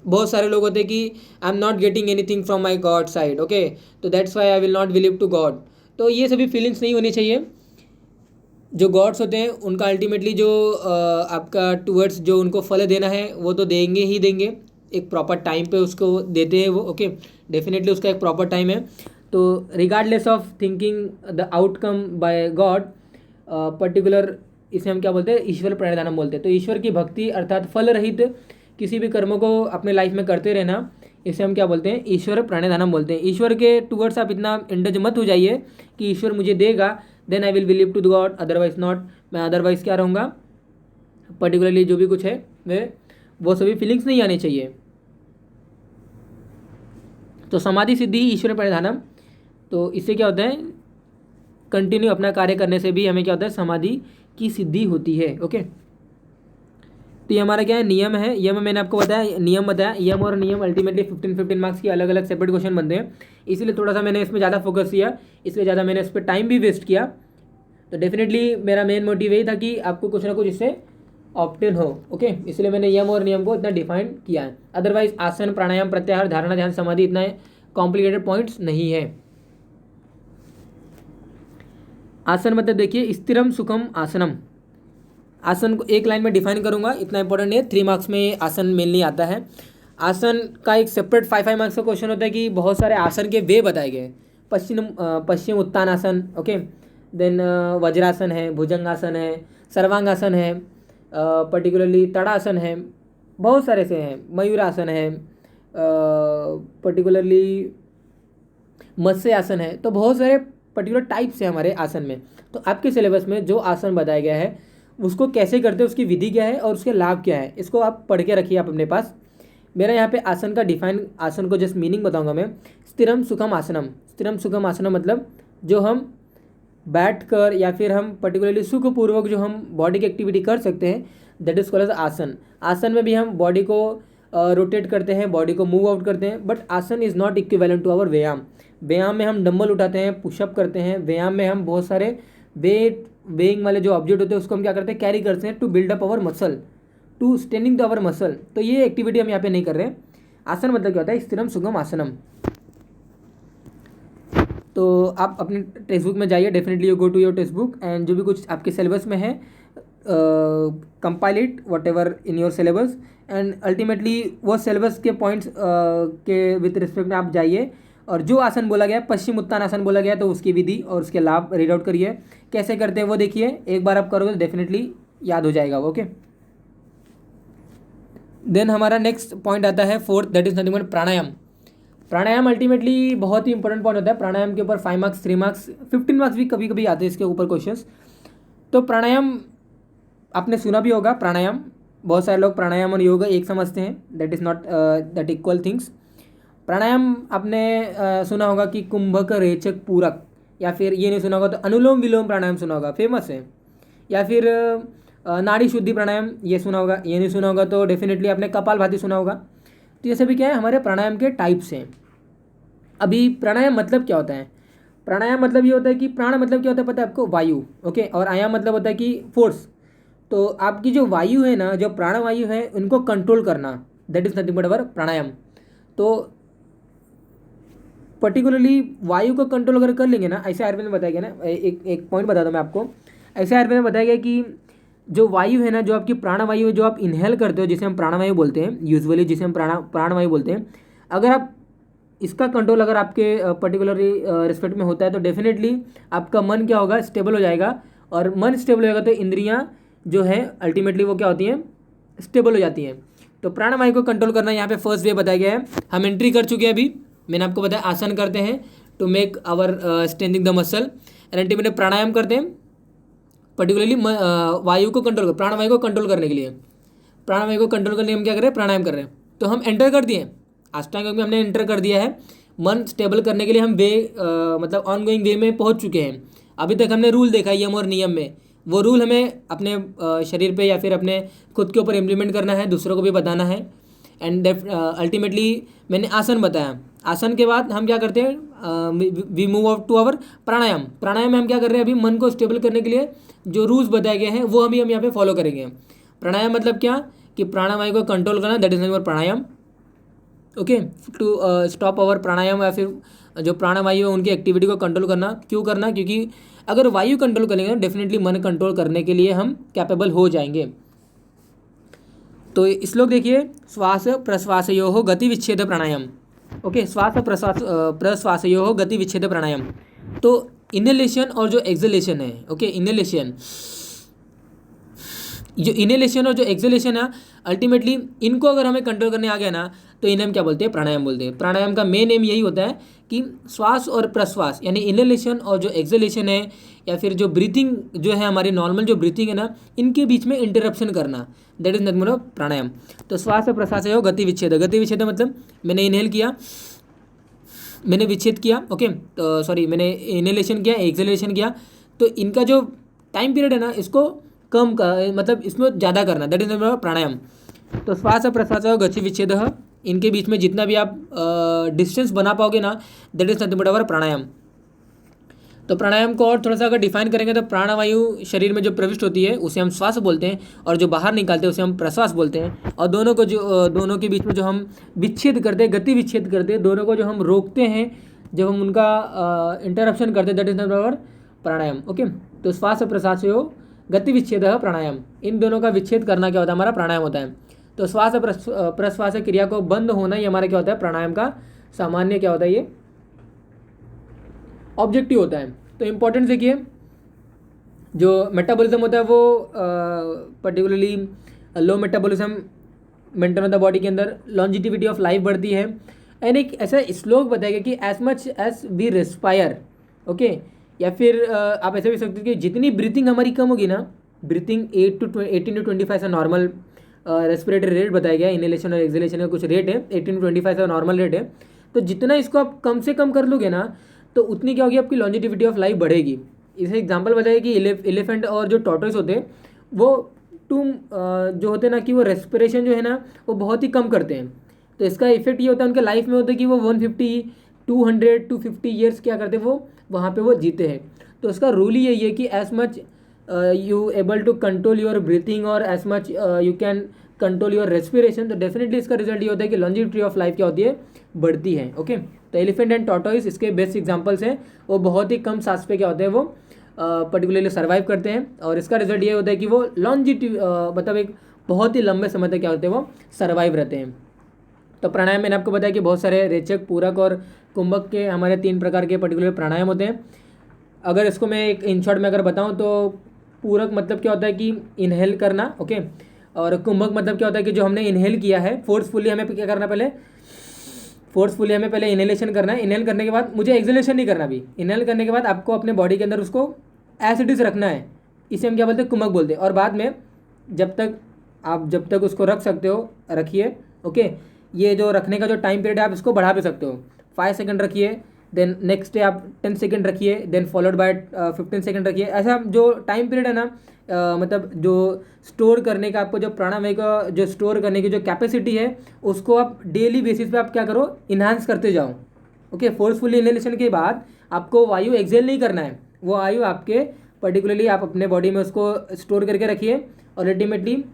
बहुत सारे लोग होते हैं कि I am not getting anything from my God side, okay, तो that's why I will not believe to God. तो ये सभी फीलिंग्स नहीं होनी चाहिए। जो गॉड्स होते हैं उनका अल्टीमेटली जो आपका टूवर्ड्स जो उनको फल देना है वो तो देंगे ही देंगे, एक प्रॉपर टाइम पे उसको देते हैं वो, ओके। डेफिनेटली उसका एक प्रॉपर टाइम है। तो regardless of thinking the outcome by God particular, इसे हम क्या बोलते हैं? ईश्वर प्रणिधानम बोलते हैं। तो ईश्वर की भक्ति अर्थात फल रहित किसी भी कर्मों को अपने लाइफ में करते रहना, इसे हम क्या बोलते हैं? ईश्वर प्रणिधानम बोलते हैं। ईश्वर के टूवर्ड्स आप इतना इंडज मत हो जाइए कि ईश्वर मुझे देगा then I will believe to the God, otherwise not. मैं अदरवाइज क्या रहूँगा? पर्टिकुलरली जो भी कुछ है वो सभी फीलिंग्स नहीं आनी चाहिए। तो समाधि सिद्धि ईश्वर प्रणिधानम, तो इससे क्या होता है? कंटिन्यू अपना कार्य करने से भी हमें क्या होता है? समाधि की सिद्धि होती है, ओके। तो ये हमारा क्या है? नियम है। यम मैंने आपको बताया, नियम बताया। यम और नियम अल्टीमेटली 15 मार्क्स की अलग अलग सेपरेट क्वेश्चन बनते हैं, इसीलिए थोड़ा सा मैंने इसमें ज़्यादा फोकस किया, इसलिए ज़्यादा मैंने इस पर टाइम भी वेस्ट किया। तो डेफिनेटली मेरा मेन मोटिव यही था कि आपको कुछ ना कुछ इससे ऑप्टेन हो, ओके। इसलिए मैंने यम और नियम को इतना डिफाइन किया है। अदरवाइज आसन प्राणायाम प्रत्याहार धारणा ध्यान समाधि इतना कॉम्प्लिकेटेड पॉइंट्स नहीं है। आसन मतलब देखिए स्थिरम सुखम आसनम। आसन को एक लाइन में डिफाइन करूंगा, इतना इंपॉर्टेंट नहीं है। 3 मार्क्स में आसन मेनली आता है। आसन का एक सेपरेट 5 मार्क्स का क्वेश्चन होता है कि बहुत सारे आसन के वे बताए गए। पश्चिम उत्तान आसन, ओके, देन वज्रासन है, भुजंगासन है, सर्वांगासन है, पर्टिकुलरली तड़ासन है, बहुत सारे से हैं, मयूरासन है, पर्टिकुलरली मत्स्य आसन है। तो बहुत सारे पर्टिकुलर टाइप्स है हमारे आसन में। तो आपके सिलेबस में जो आसन बताया गया है उसको कैसे करते हैं, उसकी विधि क्या है और उसके लाभ क्या है, इसको आप पढ़ के रखिए आप अपने पास। मेरा यहाँ पे आसन का डिफाइन, आसन को जस्ट मीनिंग बताऊंगा मैं। स्थिरम सुखम आसनम। स्थिरम सुखम आसनम मतलब जो हम बैठ कर या फिर हम पर्टिकुलरली सुखपूर्वक जो हम बॉडी की एक्टिविटी कर सकते हैं, दैट इज कॉल्ड एज आसन। आसन में भी हम बॉडी को रोटेट करते हैं, बॉडी को मूव आउट करते हैं, but asana is not equivalent to our vyayam. व्यायाम में हम डंबल उठाते हैं, पुशअप करते हैं, व्यायाम में हम बहुत सारे वेइंग वाले जो ऑब्जेक्ट होते हैं उसको हम क्या करते हैं? कैरी करते हैं to build up our muscle, to straining the our muscle. तो ये एक्टिविटी हम यहाँ पे नहीं कर रहे हैं। आसन मतलब क्या होता है? स्थिरम सुगम आसनम। तो आप अपने टेक्स्ट बुक में जाइए, definitely you go to your textbook and जो भी कुछ आपके सिलेबस में है compile it whatever in your syllabus, and ultimately वो सिलेबस के पॉइंट्स के विथ रिस्पेक्ट में आप जाइए और जो आसन बोला गया है पश्चिम उत्तान आसन बोला गया है, तो उसकी विधि और उसके लाभ रीड आउट करिए। कैसे करते हैं वो देखिए, एक बार आप करोगे तो डेफिनेटली याद हो जाएगा। ओके, देन हमारा नेक्स्ट पॉइंट आता है fourth, that is nothing but pranayama. Pranayama ultimately बहुत ही इंपॉर्टेंट पॉइंट होता है। प्राणायाम के ऊपर 5 मार्क्स, 3 मार्क्स, 15 मार्क्स भी कभी कभी आते हैं इसके ऊपर क्वेश्चंस। तो प्राणायाम आपने सुना भी होगा। प्राणायाम बहुत सारे लोग प्राणायाम और योगा एक समझते हैं, that is not that equal things. प्राणायाम आपने सुना होगा कि कुंभक, रेचक, पूरक, या फिर ये नहीं सुना होगा तो अनुलोम विलोम प्राणायाम सुना होगा, फेमस है। या फिर नाड़ी शुद्धि प्राणायाम ये सुना होगा। ये नहीं सुना होगा तो डेफिनेटली आपने कपालभाति सुना होगा। तो ये सभी क्या है, हमारे प्राणायाम के टाइप्स हैं। अभी प्राणायाम मतलब क्या होता है? प्राणायाम मतलब ये होता है कि प्राण मतलब क्या होता है पता है आपको? वायु। ओके, और आयाम मतलब होता है कि फोर्स। तो आपकी जो वायु है ना, जो प्राणवायु है, उनको कंट्रोल करना, that is nothing but our pranayama. तो पर्टिकुलरली वायु को कंट्रोल अगर कर लेंगे ना, ऐसे आयुर्वेद में बताया गया ना, एक पॉइंट बताता हूँ मैं आपको। ऐसे आयुर्वेद में बताया गया कि जो वायु है ना, जो आपकी प्राणवायु है, जो आप इनहेल करते हो, जिसे हम प्राणवायु बोलते हैं यूजुअली, जिसे हम प्राणवायु बोलते हैं, अगर आप इसका कंट्रोल अगर आपके पर्टिकुलरली रिस्पेक्ट में होता है तो डेफिनेटली आपका मन क्या होगा, स्टेबल हो जाएगा। और मन स्टेबल हो जाएगा तो इंद्रियां जो है अल्टीमेटली वो क्या होती हैं, स्टेबल हो जाती हैं। तो प्राणवायु को कंट्रोल करना यहाँ पे फर्स्ट वे बताया गया है। हम एंट्री कर चुके हैं अभी, मैंने आपको बताया आसन करते हैं to make our strengthening the muscle, and ultimately प्राणायाम करते हैं पर्टिकुलरली वायु को कंट्रोल, प्राणवायु को कंट्रोल करने के लिए। प्राणवायु को कंट्रोल करने के लिए हम क्या कर रहे हैं, प्राणायाम कर रहे हैं। तो हम एंटर कर दिए अष्टांग योग में, हमने एंटर कर दिया है। मन स्टेबल करने के लिए हम मतलब ऑन गोइंग वे में पहुंच चुके हैं। अभी तक हमने रूल देखा यम और नियम में, वो रूल हमें अपने शरीर पे या फिर अपने खुद के ऊपर इम्प्लीमेंट करना है, दूसरों को भी बताना है। एंड अल्टीमेटली मैंने आसन बताया। आसन के बाद हम क्या करते हैं, we move out to our pranayama. प्राणायाम में हम क्या कर रहे हैं, अभी मन को स्टेबल करने के लिए जो रूल्स बताए गए हैं वो अभी हम यहाँ पे फॉलो करेंगे। प्राणायाम मतलब क्या, कि प्राणवायु को कंट्रोल करना, that is not pranayama. Okay, to stop our pranayama, या फिर जो प्राणवायु है उनकी एक्टिविटी को कंट्रोल करना। क्यों करना, क्योंकि अगर वायु कंट्रोल करेंगे तो डेफिनेटली मन कंट्रोल करने के लिए हम कैपेबल हो जाएंगे। तो इस लोग देखिए, श्वास प्रश्वासयोः गति विच्छेद प्राणायाम। ओके, श्वास प्रश्वासयोः गति विच्छेद प्राणायाम। तो इनहेलेशन और जो एक्सहेलेशन है, ओके, इनहेलेशन, जो इनहेलेशन और जो एक्सहेलेशन है, अल्टीमेटली इनको अगर हमें कंट्रोल करने आ गया ना, तो इन्हें हम क्या बोलते हैं, प्राणायाम बोलते हैं। प्राणायाम का मेन एम यही होता है कि श्वास और प्रश्वास यानी इनहेलेशन और जो एक्सहेलेशन है, या फिर जो ब्रीथिंग जो है हमारी नॉर्मल जो ब्रीथिंग है ना, इनके बीच में इंटरप्शन करना, दैट इज नथिंग बट प्राणायाम। तो श्वास और प्रश्वास है गति विच्छेद। गति विच्छेद मतलब मैंने इनहेल किया, मैंने विच्छेद किया, ओके, तो सॉरी मैंने इनहेलेशन किया, एक्सहेलेशन किया, तो इनका जो टाइम पीरियड है ना, इसको कम का मतलब इसमें ज़्यादा करना, दैट इज प्राणायाम। तो श्वास और प्रश्वास गति विच्छेद, इनके बीच में जितना भी आप डिस्टेंस बना पाओगे ना, that is nothing but our pranayama. तो प्राणायाम को और थोड़ा सा अगर डिफाइन करेंगे तो प्राणवायु शरीर में जो प्रविष्ट होती है उसे हम श्वास बोलते हैं, और जो बाहर निकालते हैं उसे हम प्रश्वास बोलते हैं। और दोनों के बीच में जो हम विच्छेद करते हैं, गति विच्छेद करते हैं, दोनों को जो हम रोकते हैं, जब हम उनका इंटरप्शन करते हैं, that is not our pranayama. Okay, तो श्वास और प्रश्वास गति विच्छेद प्राणायाम, इन दोनों का विच्छेद करना क्या होता है, हमारा प्राणायाम होता है। तो श्वास और प्रश्वास क्रिया को बंद होना ही हमारा क्या होता है, प्राणायाम का सामान्य क्या होता है, ये ऑब्जेक्टिव होता है। तो इम्पोर्टेंट देखिए, जो मेटाबॉलिज्म होता है वो पर्टिकुलरली लो मेटाबॉलिज्म मेंटेन होता है बॉडी के अंदर, लॉन्जिटिविटी ऑफ लाइफ बढ़ती है। एंड एक ऐसा श्लोक बताएगा कि as much as we respire, okay, या फिर आप ऐसे भी सकते हो कि जितनी ब्रीथिंग हमारी कम होगी ना, ब्रीथिंग 18 to 25 से नॉर्मल रेस्पिरेटरी रेट बताया गया, इनहेलेशन और एक्सहेलेशन का कुछ रेट है, 18 to 25 का नॉर्मल रेट है। तो जितना इसको आप कम से कम कर लोगे ना, तो उतनी क्या होगी, आपकी लॉन्जिटिविटी ऑफ लाइफ बढ़ेगी। इसे एग्जांपल बताया कि एलिफेंट और जो टॉर्टोइस होते हैं वो जो होते हैं ना, कि वो रेस्पिरेशन जो है ना वो बहुत ही कम करते हैं। तो इसका इफेक्ट ये होता है उनके लाइफ में होता है कि वो 150, 200 to 50 ईयर्स क्या करते हैं, वो वहाँ पे वो जीते हैं। तो इसका रूल ही यही है कि as much you able to control your breathing और as much you can control your respiration, तो डेफिनेटली इसका रिजल्ट ये होता है कि लॉन्जिविटी ऑफ लाइफ क्या होती है, बढ़ती है। ओके, तो एलिफेंट एंड टॉर्टोइस इसके बेस्ट एग्जांपल्स हैं। वो बहुत ही कम सांस पे क्या होते हैं, वो पर्टिकुलरली सर्वाइव करते हैं, और इसका रिजल्ट ये होता है कि वो लॉन्जिटिव मतलब एक बहुत ही लंबे समय तक क्या होते हैं, वो सर्वाइव रहते हैं। तो प्राणायाम मैंने आपको बताया कि बहुत सारे रेचक, पूरक और कुंभक के हमारे 3 प्रकार के पर्टिकुलर प्राणायाम होते हैं। अगर इसको मैं एक इन शॉर्ट में अगर बताऊं तो पूरक मतलब क्या होता है कि इनहेल करना, ओके। और कुंभक मतलब क्या होता है कि जो हमने इनहेल किया है फोर्सफुली, हमें क्या करना, पहले इनहेलेशन करना है। इनहेल करने के बाद मुझे एक्सहेलेशन नहीं करना भी। इनहेल करने के बाद आपको अपने बॉडी के अंदर उसको एज इट इज रखना है, इसे हम क्या बोलते हैं, कुंभक बोलते हैं। और बाद में जब तक उसको रख सकते हो रखिए, ओके। ये जो रखने का जो टाइम पीरियड है आप इसको बढ़ा भी सकते हो, 5 सेकंड रखिए, देन नेक्स्ट डे आप 10 सेकंड रखिए, देन फॉलोड बाय 15 सेकंड रखिए। ऐसा जो टाइम पीरियड है ना, मतलब जो स्टोर करने का, आपको जो प्राणायाम का जो स्टोर करने की जो कैपेसिटी है, उसको आप डेली बेसिस पे आप क्या करो, इन्हांस करते जाओ, ओके। फोर्सफुली इनहेलेशन के बाद आपको वायु एक्सहेल नहीं करना है, वो वायु आपके पर्टिकुलरली आप अपने बॉडी में उसको स्टोर करके रखिए। और अल्टीमेटली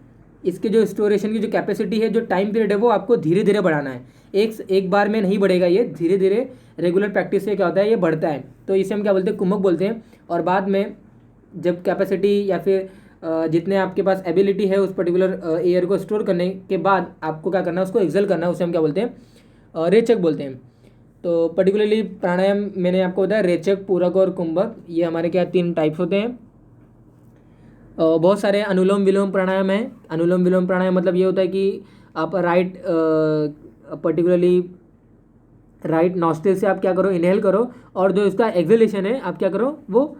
इसके जो स्टोरेशन की जो कैपेसिटी है, जो टाइम पीरियड है, वो आपको धीरे धीरे बढ़ाना है। एक बार में नहीं बढ़ेगा, ये धीरे धीरे रेगुलर प्रैक्टिस से क्या होता है, ये बढ़ता है। तो इसे हम क्या बोलते हैं, कुंभक बोलते हैं। और बाद में जब कैपेसिटी या फिर जितने आपके पास एबिलिटी है उस पर्टिकुलर एयर को स्टोर करने के बाद आपको क्या करना है, उसको एक्सहेल करना है, उसे हम क्या बोलते हैं, रेचक बोलते हैं। तो पर्टिकुलरली प्राणायाम मैंने आपको बताया, रेचक, पूरक और कुंभक, ये हमारे क्या 3 टाइप्स होते हैं। बहुत सारे अनुलोम विलोम प्राणायाम है। अनुलोम विलोम प्राणायाम मतलब ये होता है कि आप पर्टिकुलरली राइट नॉस्ट्रिल से आप क्या करो, इनहेल करो, और जो इसका एक्सहेलेशन है आप क्या करो, वो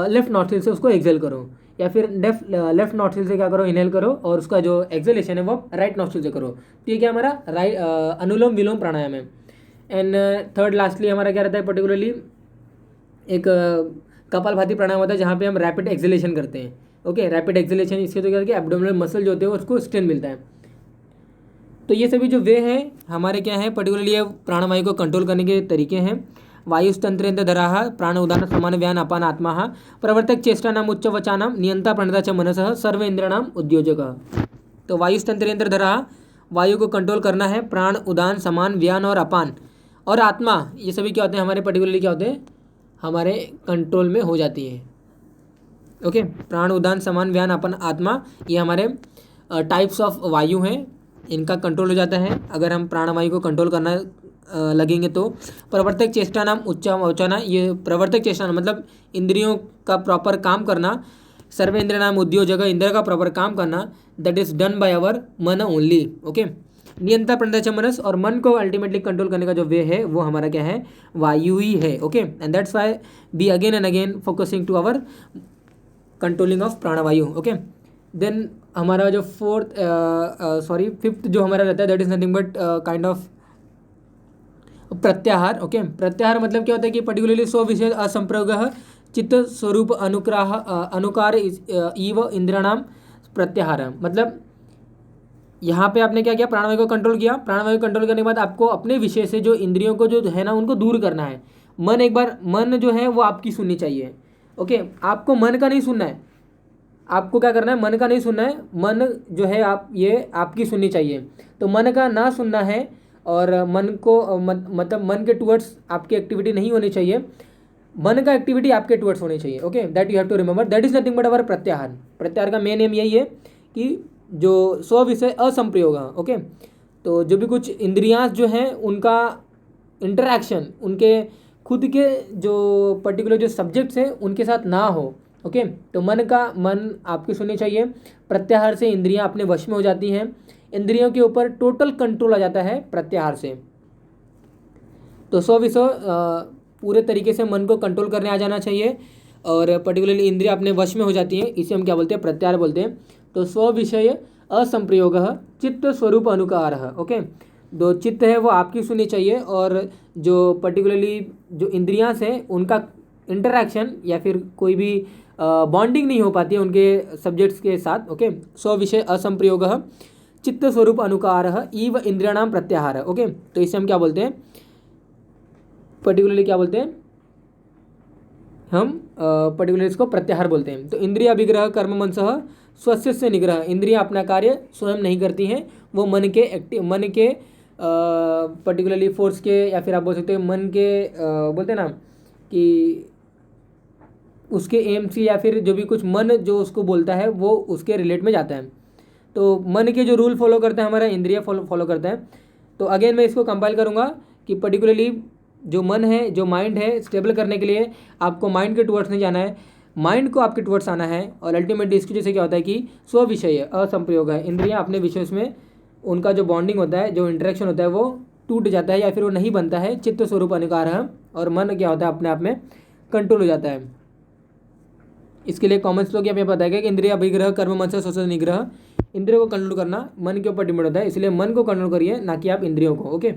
लेफ्ट नॉस्ट्रिल से उसको एक्सहेल करो, या फिर लेफ्ट नॉस्ट्रिल से क्या करो, इनहेल करो, और उसका जो एक्सहेलेशन है वो राइट नॉस्ट्रिल से करो। तो ये क्या हमारा अनुलोम विलोम प्राणायाम है। एंड थर्ड लास्टली हमारा क्या रहता है, पर्टिकुलरली एक कपालभाति प्राणायाम होता है, जहाँ पे हम रैपिड एक्सहेलेशन करते हैं, ओके। रैपिड एक्सहेलेशन इसके तो क्या है कि एब्डोमिनल मसल जो होते हैं उसको स्ट्रेन मिलता है। तो ये सभी जो वे हैं हमारे क्या है, पर्टिकुलरली ये प्राणवायु को कंट्रोल करने के तरीके हैं। वायुस्तंत्रेन्द्र धराः प्राण उदान समान व्यान अपान आत्मा प्रवर्तक चेष्टा नाम उच्च वचानाम नियंता प्रणता च मनसः सर्व इंद्रियाणाम उद्योजकः। तो वायुस्तंत्रेन्द्र धराः, वायु को कंट्रोल करना है, प्राण उदान समान व्यान और अपान और आत्मा, ये सभी क्या होते हैं हमारे, पर्टिकुलरली क्या होते हैं, हमारे कंट्रोल में हो जाती है, ओके। प्राण उदान समान व्यान अपन आत्मा, ये हमारे टाइप्स ऑफ वायु हैं, इनका कंट्रोल हो जाता है अगर हम प्राणवायु को कंट्रोल करना लगेंगे तो। प्रवर्तक चेष्टा नाम उच्चावचना, ये प्रवर्तक चेष्टा नाम मतलब इंद्रियों का प्रॉपर काम करना। सर्व इंद्रिय नाम उद्योजक, इंद्रिय का प्रॉपर काम करना, that is done by our मन ओनली, ओके। नियंत्रण प्रणता च मनस, और मन को अल्टीमेटली कंट्रोल करने का जो वे है वो हमारा क्या है, वायु ही है, okay. And that's why be again and again focusing to our controlling of pranavayu, okay. Then हमारा जो फिफ्थ जो हमारा रहता है, that is nothing but kind of pratyahara, okay. प्रत्याहार मतलब क्या होता है कि पर्टिकुलरली स्व विषय असंप्रयोग चित्त स्वरूप अनुकार इव इंद्रियाणाम प्रत्याहार। मतलब यहाँ पे आपने क्या किया, प्राणवायु को कंट्रोल किया। प्राणवायु कंट्रोल करने के बाद आपको अपने विषय से जो इंद्रियों को जो है ना उनको दूर करना है। मन जो है वो आपकी सुननी चाहिए, ओके। आपको मन का नहीं सुनना है, आपको क्या करना है, मन का नहीं सुनना है, मन जो है ये आपकी सुननी चाहिए। तो मन का ना सुनना है, और मन को मतलब मन के टुवर्ड्स आपकी एक्टिविटी नहीं होनी चाहिए, मन का एक्टिविटी आपके टुवर्ड्स होनी चाहिए, okay. That you have to remember, that is nothing but our pratyahara. प्रत्याहार का मेन एम यही है कि जो स्व विषय असंप्रयोग, ओके। तो जो भी कुछ इंद्रियां जो हैं उनका इंटरैक्शन उनके खुद के जो पर्टिकुलर जो सब्जेक्ट्स हैं उनके साथ ना हो, ओके। तो मन आपकी सुननी चाहिए। प्रत्याहार से इंद्रियां अपने वश में हो जाती हैं, इंद्रियों के ऊपर टोटल कंट्रोल आ जाता है प्रत्याहार से। तो स्व विषय पूरे तरीके से मन को कंट्रोल करने आ जाना चाहिए, और पर्टिकुलरली इंद्रियां अपने वश में हो जाती हैं, इसे हम क्या बोलते हैं, प्रत्याहार बोलते हैं। तो स्व विषय असंप्रयोग चित्त स्वरूप अनुकार, ओके। जो चित्त है वो आपकी सुननी चाहिए, और जो पर्टिकुलरली जो इंद्रियां हैं उनका इंटरैक्शन या फिर कोई भी बॉन्डिंग नहीं हो पाती है उनके सब्जेक्ट्स के साथ, ओके। स्व विषय असंप्रयोग चित्त स्वरूप अनुकार इव इंद्रियाणाम प्रत्याहार, ओके। तो इसे हम क्या बोलते हैं, पर्टिकुलरली क्या बोलते हैं हम, पर्टिकुलरली इसको प्रत्याहार बोलते हैं। तो इंद्रिय अभिग्रह कर्म मनसः स्वस्य से निग्रह, इंद्रियां अपना कार्य स्वयं नहीं करती हैं, वो मन के पर्टिकुलरली फोर्स के, या फिर आप बोल सकते हैं मन के बोलते हैं ना कि उसके एम से, या फिर जो भी कुछ मन जो उसको बोलता है वो उसके रिलेट में जाता है। तो मन के जो रूल फॉलो करता है हमारा इंद्रिय फॉलो करता है। तो अगेन मैं इसको कंपाइल करूँगा कि पर्टिकुलरली जो मन है, जो माइंड है, स्टेबल करने के लिए आपको माइंड के टुवर्ड्स नहीं जाना है, माइंड को आपके टुवर्ड्स आना है। और अल्टीमेटली इसकी वजह से क्या होता है कि स्व विषय असंप्रयोग है, इंद्रियां अपने विषय में उनका जो बॉन्डिंग होता है, जो इंटरेक्शन होता है वो टूट जाता है या फिर वो नहीं बनता है, चित्त स्वरूप अनिकार है, और मन क्या होता है अपने आप में कंट्रोल हो जाता है। इसके लिए कॉमन श्लोक यहाँ पे बताया कि इंद्रिय अभिग्रह कर्म मन से स्वतः निग्रह, इंद्रियों को कंट्रोल करना मन के ऊपर डिपेंड होता है, इसलिए मन को कंट्रोल करिए, ना कि आप इंद्रियों को। ओके,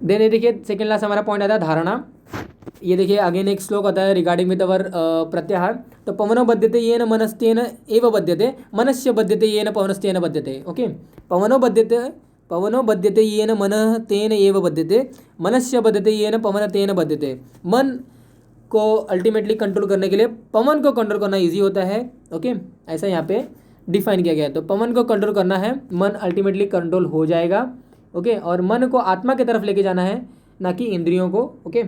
देन ये देखिए सेकंड लास्ट हमारा पॉइंट आता है धारणा। ये देखिए अगेन एक श्लोक आता है रिगार्डिंग विद अवर प्रत्याहार। तो पवनो बध्यते येन मनस्तेन एव बध्यते, मनस्य बध्यते येन पवनस्तेन बध्यते। ओके, पवनो बध्यते येन मनः तेन एव बध्यते, मनस्य बध्यते येन पवन तेन बध्यते। मन को अल्टीमेटली कंट्रोल करने के लिए पवन को कंट्रोल करना इजी होता है। ओके, ऐसा यहाँ पे डिफाइन किया गया है। तो पवन को कंट्रोल करना है, मन अल्टीमेटली कंट्रोल हो जाएगा। ओके, और मन को आत्मा की तरफ लेके जाना है, ना कि इंद्रियों को। ओके,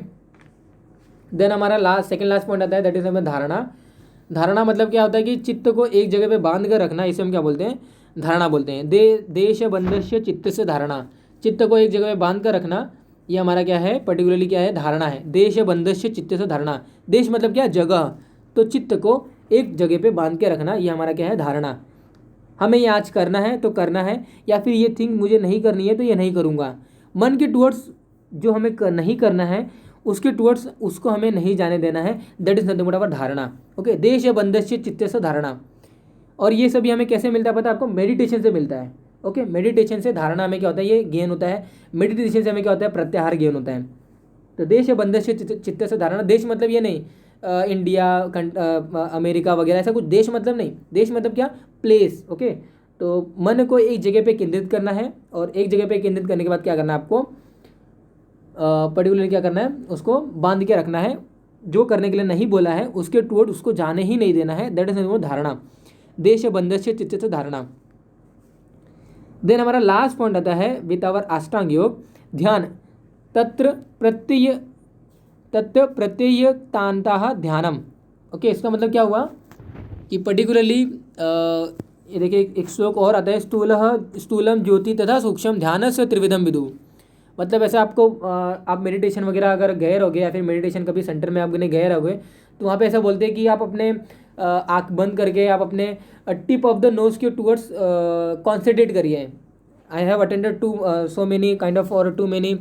देन हमारा सेकंड लास्ट पॉइंट आता है, दैट इज हमें धारणा। धारणा मतलब क्या होता है कि चित्त को एक जगह पे बांध कर रखना, इसे हम क्या बोलते हैं, धारणा बोलते हैं। देश बंधस्य चित्त से धारणा, चित्त को एक जगह पे बांध कर रखना, ये हमारा क्या है, पर्टिकुलरली क्या है, धारणा है। देश बंधस्य चित्त से धारणा, देश मतलब क्या, जगह, तो चित्त को एक जगह पे बांध के रखना, ये हमारा क्या है, धारणा। हमें ये आज करना है तो करना है, या फिर ये थिंग मुझे नहीं करनी है तो ये नहीं करूँगा। मन के टुवर्ड्स जो हमें नहीं करना है उसके टुवर्ड्स उसको हमें नहीं जाने देना है, दैट इज नथिंग बट अवर धारणा। ओके, देश बंधस्य चित्त से धारणा। और ये सभी हमें कैसे मिलता है पता है आपको, मेडिटेशन से मिलता है। ओके, मेडिटेशन से धारणा में क्या होता है, ये गेन होता है। मेडिटेशन से हमें क्या होता है, प्रत्याहार गेन होता है। तो देश बंधस्य चित्त से धारणा, देश मतलब ये नहीं इंडिया अमेरिका वगैरह, ऐसा कुछ देश मतलब नहीं, देश मतलब क्या, प्लेस। ओके, तो मन को एक जगह पे केंद्रित करना है, और एक जगह पे केंद्रित करने के बाद क्या करना है आपको, पर्टिकुलरली क्या करना है, उसको बांध के रखना है। जो करने के लिए नहीं बोला है उसके टुवर्ड उसको जाने ही नहीं देना है, दैट इज वो धारणा। देश बंधस्य चित्त से धारणा। देन हमारा लास्ट पॉइंट आता है विद आवर अष्टांग योग, ध्यान। तत्र प्रत्ययतांतः ध्यानम। ओके, इसका मतलब क्या हुआ कि पर्टिकुलरली ये देखिए एक श्लोक और आता है, स्थूलम ज्योति तथा सूक्ष्म ध्यान से त्रिविधम विदु। मतलब ऐसे आपको आप मेडिटेशन वगैरह अगर गए रहोगे, या फिर मेडिटेशन कभी सेंटर में आप गए रहोगे, तो वहाँ पे ऐसा बोलते हैं कि आप अपने आँख बंद करके आप अपने टिप ऑफ द नोज के टूवर्ड्स कॉन्सेंट्रेट करिए। I have attended to so many kind of or too many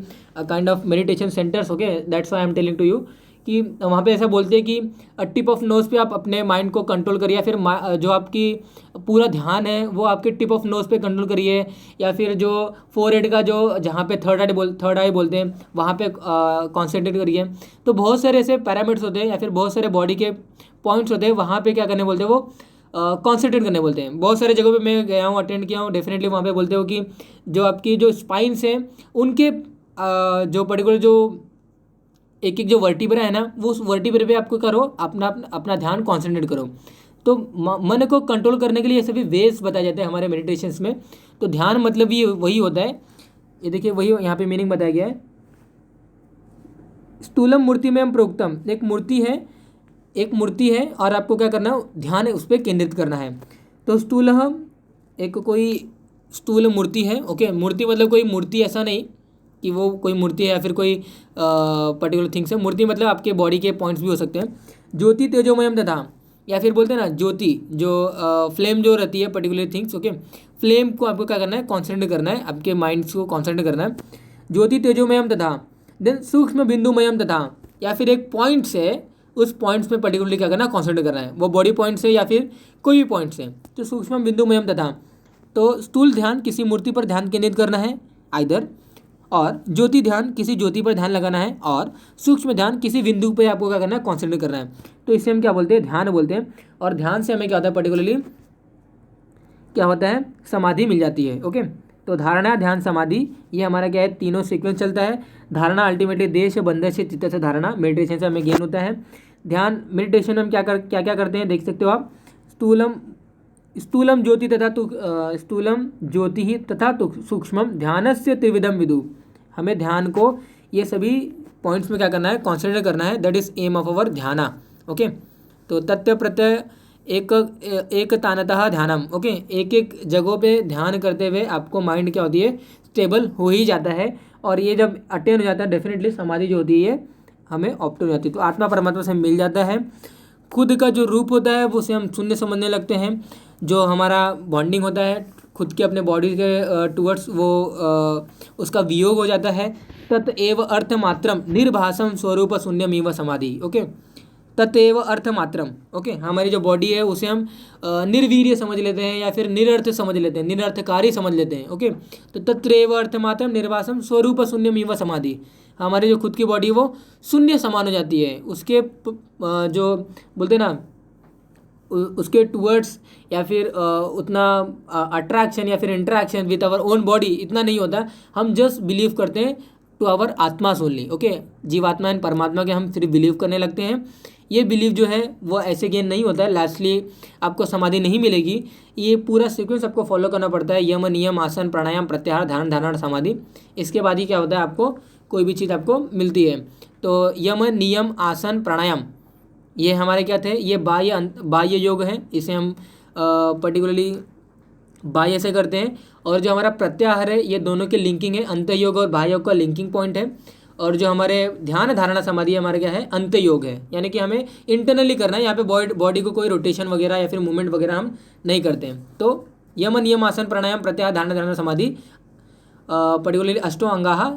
kind of meditation centers. Okay, that's why I am telling to you कि वहाँ पे ऐसा बोलते हैं कि टिप ऑफ नोज़ पे आप अपने माइंड को कंट्रोल करिए, या फिर जो आपकी पूरा ध्यान है वो आपके टिप ऑफ नोज़ पे कंट्रोल करिए, या फिर जो फोरहेड का जो जहाँ पे थर्ड आई बोलते हैं वहाँ पे कॉन्सेंट्रेट करिए। तो बहुत सारे ऐसे पैरामीटर्स होते हैं, या फिर बहुत सारे बॉडी के पॉइंट्स होते हैं, वहाँ पे क्या करने बोलते हैं, वो कॉन्सेंट्रेट करने बोलते हैं। बहुत सारे जगहों पे मैं गया हूँ, अटेंड किया हूँ, डेफिनेटली वहाँ पे बोलते हो कि जो आपकी जो स्पाइन्स हैं उनके जो पर्टिकुलर जो एक जो वर्टिब्रा है ना, वो उस वर्टिब्रे पे आपको करो अपना ध्यान कॉन्सेंट्रेट करो। तो मन को कंट्रोल करने के लिए ये सभी वेज बताए जाते हैं हमारे मेडिटेशंस में। तो ध्यान मतलब ये वही होता है, ये देखिए वही यहाँ पे मीनिंग बताया गया है। स्थूलम मूर्ति में हम प्रोक्तम, एक मूर्ति है और आपको क्या करना है, ध्यान उस पर केंद्रित करना है। तो स्थूलम एक कोई स्थूल मूर्ति है। ओके, मूर्ति मतलब कोई मूर्ति ऐसा नहीं कि वो कोई मूर्ति है या फिर कोई पर्टिकुलर थिंग्स है। मूर्ति मतलब आपके बॉडी के पॉइंट्स भी हो सकते हैं। ज्योति तेजोमयम तथा, या फिर बोलते हैं ना ज्योति, जो फ्लेम जो रहती है पर्टिकुलर थिंग्स। ओके, फ्लेम को आपको क्या करना है, कॉन्सेंट्रेट करना है, आपके माइंड्स को कॉन्सेंट्रेट करना है। ज्योति तेजोमयम तथा, देन सूक्ष्म बिंदुमयम तथा, या फिर एक पॉइंट से उस पॉइंट्स में पर्टिकुलरली क्या करना है, कॉन्सेंट्रेट करना है, वो बॉडी पॉइंट से या फिर कोई भी पॉइंट से। तो सूक्ष्म बिंदुमयम तथा, तो स्थूल ध्यान किसी मूर्ति पर ध्यान केंद्रित करना है आइदर, और ज्योति ध्यान किसी ज्योति पर ध्यान लगाना है, और सूक्ष्म ध्यान किसी बिंदु पे आपको क्या करना है, कॉन्सेंट्रेट करना है। तो इसे हम क्या बोलते हैं, ध्यान बोलते हैं। और ध्यान से हमें क्या होता है, पर्टिकुलरली क्या होता है, समाधि मिल जाती है। ओके, तो धारणा ध्यान समाधि ये हमारा क्या है, तीनों सीक्वेंस चलता है। धारणा अल्टीमेटली देश बंधन से चित्त से धारणा, मेडिटेशन से हमें गेन होता है। ध्यान मेडिटेशन में हम क्या करते हैं देख सकते हो आप। स्थूलम ज्योति तथा स्थूलम ज्योति ही तथा सूक्ष्मम ध्यानस्य त्रिविधम विदु। हमें ध्यान को ये सभी पॉइंट्स में क्या करना है, कॉन्सेंट्रेट करना है, that is aim of our dhyana. Okay, तो तत्व प्रत्यय एक तानतः ध्यानम। ओके, एक एक जगहों पे ध्यान करते हुए आपको माइंड क्या होती है, स्टेबल हो ही जाता है। और ये जब अटेन हो जाता है डेफिनेटली समाधि जो होती है हमें ऑप्ट हो जाती है। तो आत्मा परमात्मा से मिल जाता है। खुद का जो रूप होता है वो उसे हम शून्य समझने लगते हैं। जो हमारा बॉन्डिंग होता है खुद के अपने बॉडी के टूवर्ड्स वो उसका वियोग हो जाता है। तत् एव अर्थ मात्रम निर्भासम स्वरूप शून्यमीव समाधि। ओके, तत्व अर्थ मात्रम। ओके, हमारी जो बॉडी है उसे हम निर्वीर्य समझ लेते हैं या फिर निरर्थ समझ लेते हैं, निरर्थकारी समझ लेते हैं। ओके, तो तत्व अर्थ मात्रम निर्वासम स्वरूप शून्यमीव समाधि। हमारी जो खुद की बॉडी वो शून्य समान हो जाती है। उसके जो बोलते हैं ना उसके टूवर्ड्स या फिर उतना अट्रैक्शन या फिर interaction with our own body इतना नहीं होता। हम जस्ट बिलीव करते हैं to our atma only. Okay, jivatma and paramatma के हम सिर्फ बिलीव करने लगते हैं। ये बिलीव जो है वो ऐसे गेन नहीं होता है, लास्टली आपको समाधि नहीं मिलेगी। ये पूरा सीक्वेंस आपको फॉलो करना पड़ता है, यम नियम आसन प्राणायाम प्रत्याहार ध्यान धारणा समाधि। इसके बाद ही क्या होता है, आपको कोई भी चीज़ आपको मिलती है। तो यम नियम आसन प्राणायाम ये हमारे क्या थे, ये बाह्य योग हैं। इसे हम पर्टिकुलरली बाह्य से करते हैं। और जो हमारा प्रत्याहार है ये दोनों के लिंकिंग है, अंत योग और बाह्य योग का लिंकिंग पॉइंट है। और जो हमारे ध्यान धारणा समाधि हमारा क्या है, अंत योग है, यानी कि हमें इंटरनली करना है। यहाँ पे बॉडी को कोई रोटेशन वगैरह या फिर मूवमेंट वगैरह हम नहीं करते हैं। तो यम नियम आसन प्राणायाम प्रत्याहार ध्यान धारणा समाधि पर्टिकुलरली अष्टो अंगाहा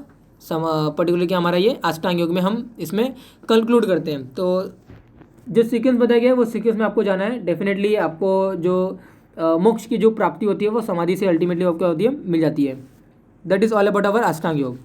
पर्टिकुलरली क्या हमारा ये अष्टांग योग में हम इसमें कंक्लूड करते हैं। तो जो सीक्वेंस बताया गया है वो सीक्वेंस में आपको जाना है। डेफिनेटली आपको जो मोक्ष की जो प्राप्ति होती है वो समाधि से अल्टीमेटली आपको होती है, मिल जाती है। That is all about our अष्टांग योग।